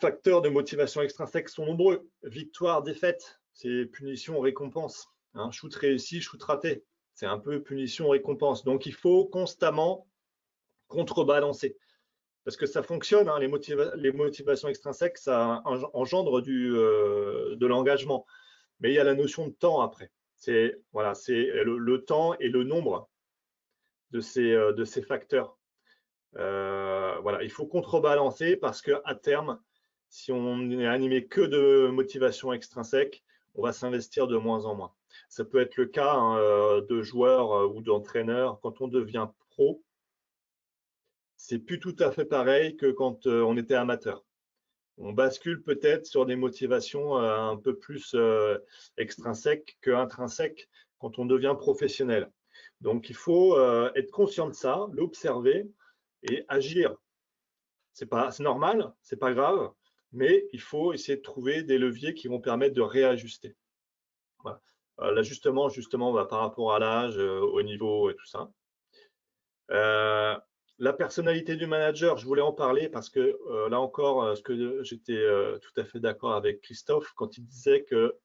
facteurs de motivation extrinsèque sont nombreux. Victoire, défaite, c'est punition, récompense. Hein, shoot réussi, shoot raté. C'est un peu punition, récompense. Donc, il faut constamment contrebalancer. Parce que ça fonctionne, hein, les motivations extrinsèques, ça engendre de l'engagement. Mais il y a la notion de temps après. C'est le temps et le nombre de ces facteurs. Voilà, il faut contrebalancer parce qu'à terme, si on n'est animé que de motivation extrinsèque, on va s'investir de moins en moins. Ça peut être le cas hein, de joueurs ou d'entraîneurs. Quand on devient pro, c'est plus tout à fait pareil que quand on était amateur. On bascule peut-être sur des motivations un peu plus extrinsèques qu'intrinsèques quand on devient professionnel. Donc, il faut être conscient de ça, l'observer et agir. C'est normal, c'est pas grave, mais il faut essayer de trouver des leviers qui vont permettre de réajuster. Voilà. L'ajustement, justement, par rapport à l'âge, au niveau et tout ça. La personnalité du manager, je voulais en parler parce que là encore, j'étais tout à fait d'accord avec Christophe quand il disait que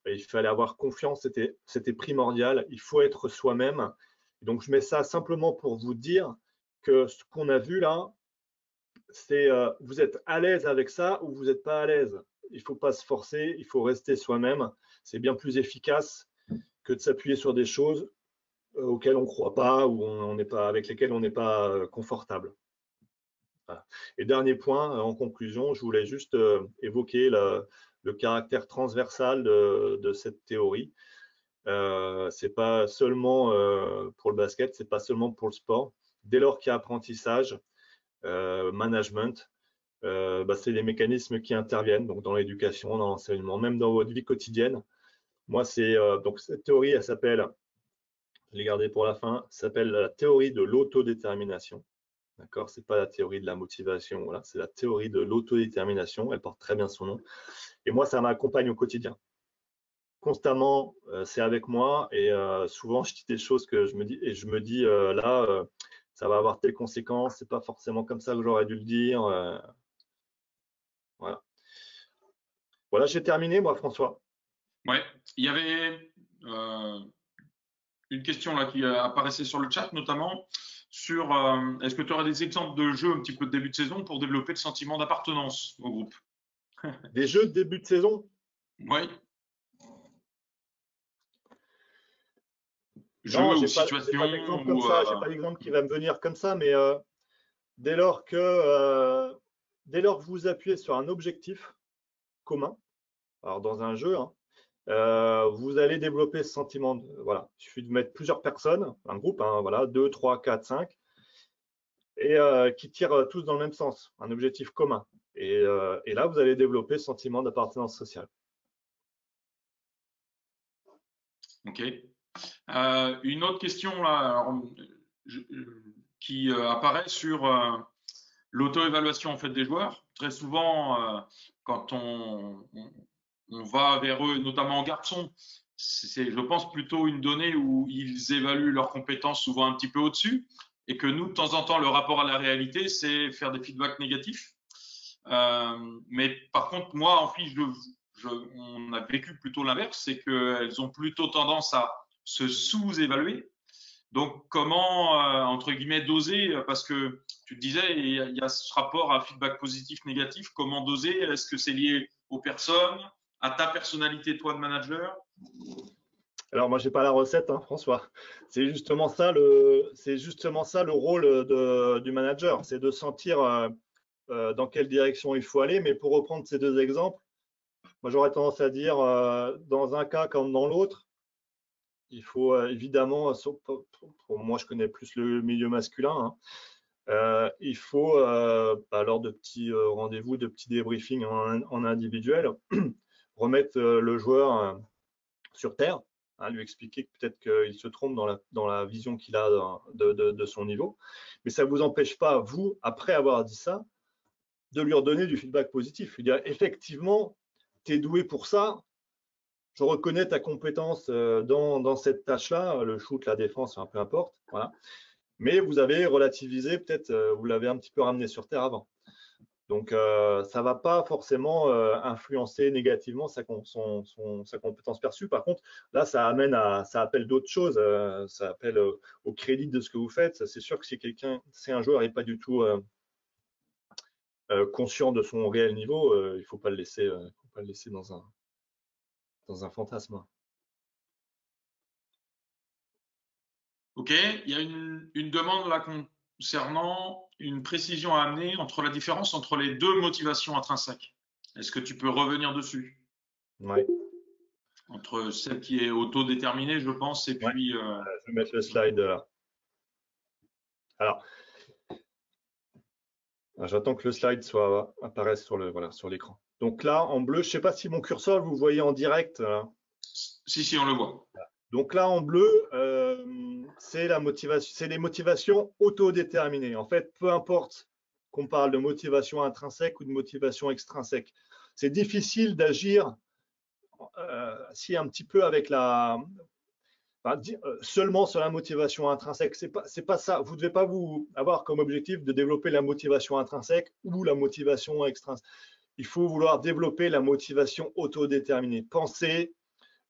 il fallait avoir confiance, c'était primordial, il faut être soi-même. Donc je mets ça simplement pour vous dire que ce qu'on a vu là, c'est vous êtes à l'aise avec ça ou vous n'êtes pas à l'aise. Il ne faut pas se forcer, il faut rester soi-même. C'est bien plus efficace que de s'appuyer sur des choses auxquelles on ne croit pas ou avec lesquelles on n'est pas confortable. Voilà. Et dernier point, en conclusion, je voulais juste évoquer le caractère transversal de cette théorie. C'est pas seulement pour le basket, c'est pas seulement pour le sport. Dès lors qu'il y a apprentissage, management, c'est les mécanismes qui interviennent donc dans l'éducation, dans l'enseignement, même dans votre vie quotidienne. Moi, donc cette théorie, elle s'appelle, je l'ai gardée pour la fin, s'appelle la théorie de l'autodétermination. D'accord, c'est pas la théorie de la motivation, voilà, c'est la théorie de l'autodétermination. Elle porte très bien son nom. Et moi, ça m'accompagne au quotidien. Constamment, c'est avec moi et souvent je dis des choses que je me dis là, ça va avoir telle conséquence. C'est pas forcément comme ça que j'aurais dû le dire. Voilà. Voilà, j'ai terminé, moi, François. Ouais, il y avait une question là qui apparaissait sur le chat, notamment sur est-ce que tu aurais des exemples de jeux un petit peu de début de saison pour développer le sentiment d'appartenance au groupe? Des jeux de début de saison? Oui. Non, Jeux ou j'ai pas d'exemple comme situations ça. J'ai pas d'exemple qui va me venir comme ça, mais dès lors que vous appuyez sur un objectif commun, alors dans un jeu, hein, vous allez développer ce sentiment. Voilà, il suffit de mettre plusieurs personnes, un groupe, hein, voilà, 2, 3, 4, 5, et qui tirent tous dans le même sens, un objectif commun. Et là, vous allez développer ce sentiment d'appartenance sociale. Ok. Une autre question là, alors, qui apparaît sur l'auto-évaluation en fait des joueurs. Très souvent, quand on va vers eux, notamment en garçon, c'est, je pense, plutôt une donnée où ils évaluent leurs compétences souvent un petit peu au-dessus, et que nous, de temps en temps, le rapport à la réalité, c'est faire des feedbacks négatifs. Mais par contre, moi, en fille, on a vécu plutôt l'inverse, c'est qu'elles ont plutôt tendance à se sous-évaluer. Donc, comment, entre guillemets, doser? Parce que tu te disais, il y a ce rapport à feedback positif, négatif. Comment doser? Est-ce que c'est lié aux personnes, à ta personnalité, toi, de manager? Alors moi, j'ai pas la recette, hein, François. C'est justement ça le rôle du manager, c'est de sentir dans quelle direction il faut aller. Mais pour reprendre ces deux exemples, moi j'aurais tendance à dire, dans un cas comme dans l'autre, il faut évidemment, pour moi je connais plus le milieu masculin, hein, il faut, lors de petits rendez-vous, de petits débriefings en individuel, remettre le joueur sur terre, hein, lui expliquer que peut-être qu'il se trompe dans la vision qu'il a de son niveau. Mais ça ne vous empêche pas, vous, après avoir dit ça, de lui redonner du feedback positif. Lui dire, effectivement, tu es doué pour ça, je reconnais ta compétence dans cette tâche-là, le shoot, la défense, peu importe. Voilà. Mais vous avez relativisé, peut-être, vous l'avez un petit peu ramené sur terre avant. Donc, ça ne va pas forcément influencer négativement sa compétence perçue. Par contre, là, ça appelle d'autres choses. Ça appelle au crédit de ce que vous faites. C'est sûr que si un joueur n'est pas du tout conscient de son réel niveau, il ne faut pas le laisser, dans un fantasme. OK, il y a une demande là concernant une précision à amener entre la différence entre les deux motivations intrinsèques. Est-ce que tu peux revenir dessus? Ouais. Entre celle qui est autodéterminée, je pense, et Ouais. puis… Je vais mettre le slide là. Alors, j'attends que le slide apparaisse sur l'écran. Donc là, en bleu, je ne sais pas si mon curseur, vous voyez en direct. Si, on le voit. Donc là, en bleu, c'est les motivations autodéterminées. En fait, peu importe qu'on parle de motivation intrinsèque ou de motivation extrinsèque, c'est difficile d'agir si un petit peu avec seulement sur la motivation intrinsèque. C'est pas ça. Vous ne devez pas vous avoir comme objectif de développer la motivation intrinsèque ou la motivation extrinsèque. Il faut vouloir développer la motivation autodéterminée. Pensez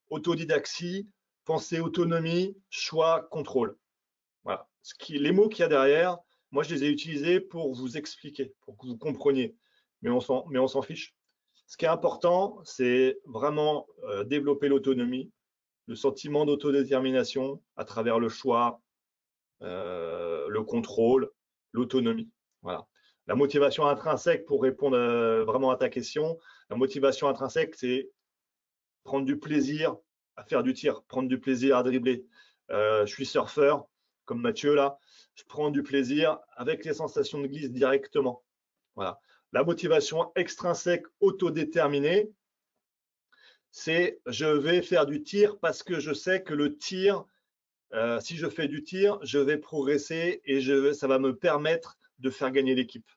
autodidaxie, pensée, autonomie, choix, contrôle. Voilà. Les mots qu'il y a derrière, moi, je les ai utilisés pour vous expliquer, pour que vous compreniez. Mais on s'en fiche. Ce qui est important, c'est vraiment développer l'autonomie, le sentiment d'autodétermination à travers le choix, le contrôle, l'autonomie. Voilà. La motivation intrinsèque, pour répondre vraiment à ta question, la motivation intrinsèque, c'est prendre du plaisir à faire du tir, prendre du plaisir à dribbler. Je suis surfeur, comme Mathieu là, je prends du plaisir avec les sensations de glisse directement. Voilà. La motivation extrinsèque autodéterminée, c'est je vais faire du tir parce que je sais que le tir, si je fais du tir, je vais progresser et ça va me permettre de faire gagner l'équipe.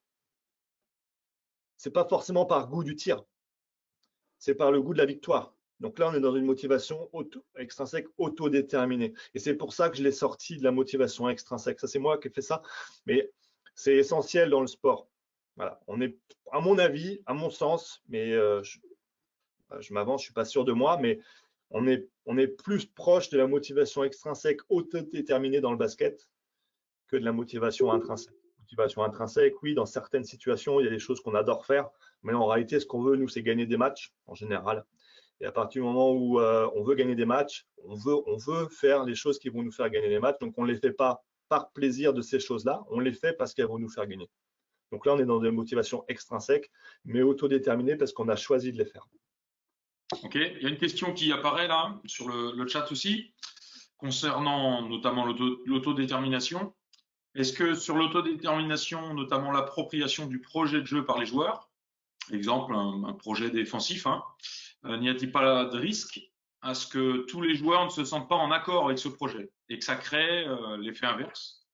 C'est pas forcément par goût du tir, c'est par le goût de la victoire. Donc là, on est dans une motivation extrinsèque autodéterminée. Et c'est pour ça que je l'ai sorti de la motivation extrinsèque. Ça, c'est moi qui ai fait ça. Mais c'est essentiel dans le sport. Voilà. On est, à mon avis, à mon sens, mais je m'avance, je ne suis pas sûr de moi, mais on est plus proche de la motivation extrinsèque autodéterminée dans le basket que de la motivation intrinsèque. Motivation intrinsèque, oui, dans certaines situations, il y a des choses qu'on adore faire, mais en réalité, ce qu'on veut, nous, c'est gagner des matchs en général. Et à partir du moment où on veut gagner des matchs, on veut faire les choses qui vont nous faire gagner des matchs. Donc, on ne les fait pas par plaisir de ces choses-là, on les fait parce qu'elles vont nous faire gagner. Donc là, on est dans des motivations extrinsèques, mais autodéterminées parce qu'on a choisi de les faire. Ok, il y a une question qui apparaît là sur le chat aussi, concernant notamment l'autodétermination. Est-ce que sur l'autodétermination, notamment l'appropriation du projet de jeu par les joueurs, exemple un projet défensif, hein, n'y a-t-il pas de risque à ce que tous les joueurs ne se sentent pas en accord avec ce projet et que ça crée l'effet inverse?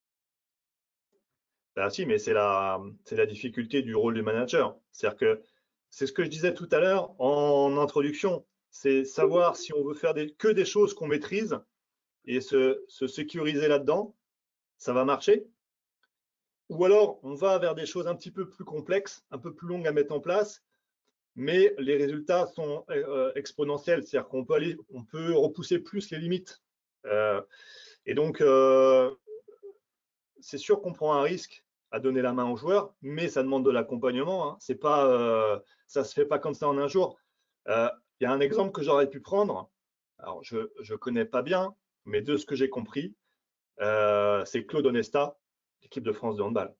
Ben, si, mais c'est la difficulté du rôle du manager. C'est-à-dire que c'est ce que je disais tout à l'heure en introduction, c'est savoir si on veut faire que des choses qu'on maîtrise et se sécuriser là-dedans, ça va marcher. Ou alors, on va vers des choses un petit peu plus complexes, un peu plus longues à mettre en place, mais les résultats sont exponentiels. C'est-à-dire qu'on peut repousser plus les limites. Et donc, c'est sûr qu'on prend un risque à donner la main aux joueurs, mais ça demande de l'accompagnement, hein. C'est pas, ça se fait pas comme ça en un jour. Il y a un exemple que j'aurais pu prendre. Alors, je connais pas bien, mais de ce que j'ai compris, c'est Claude Onesta, l'équipe de France de handball.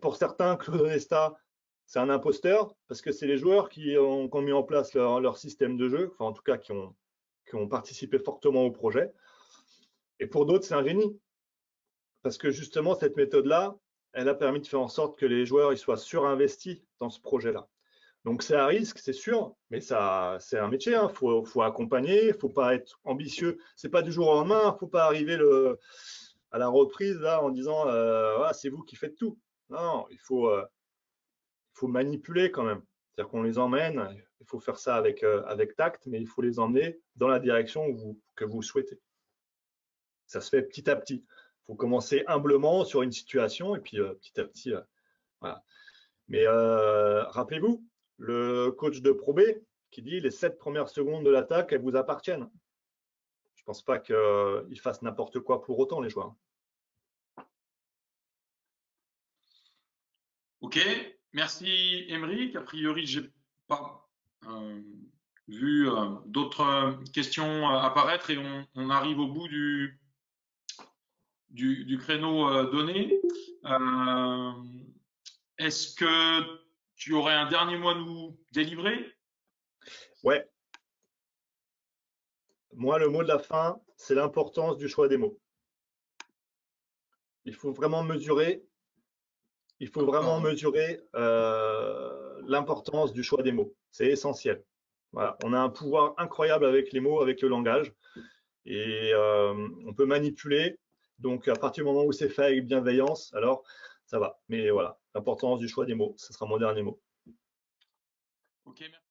Pour certains, Claude Onesta, c'est un imposteur parce que c'est les joueurs qui ont mis en place leur système de jeu, enfin en tout cas qui ont participé fortement au projet. Et pour d'autres, c'est un génie parce que justement, cette méthode-là, elle a permis de faire en sorte que les joueurs ils soient surinvestis dans ce projet-là. Donc c'est un risque, c'est sûr, mais ça, c'est un métier. Il faut accompagner, il ne faut pas être ambitieux. C'est pas du jour au lendemain. Il ne faut pas arriver à la reprise là en disant ah, c'est vous qui faites tout. Non, il faut manipuler quand même. C'est-à-dire qu'on les emmène. Il faut faire ça avec tact, mais il faut les emmener dans la direction que vous souhaitez. Ça se fait petit à petit. Il faut commencer humblement sur une situation et puis petit à petit, voilà. Mais rappelez-vous, le coach de Pro B qui dit les 7 premières secondes de l'attaque, elles vous appartiennent. Je ne pense pas qu'ils fassent n'importe quoi pour autant, les joueurs. Ok, merci Émeric. A priori, j'ai pas vu d'autres questions apparaître et on arrive au bout du créneau donné. Est-ce que tu aurais un dernier mot à nous délivrer? Ouais. Moi, le mot de la fin, c'est l'importance du choix des mots. Il faut vraiment mesurer, l'importance du choix des mots. C'est essentiel. Voilà. On a un pouvoir incroyable avec les mots, avec le langage, et on peut manipuler. Donc, à partir du moment où c'est fait avec bienveillance, alors ça va. Mais voilà, l'importance du choix des mots, ce sera mon dernier mot. Ok, merci.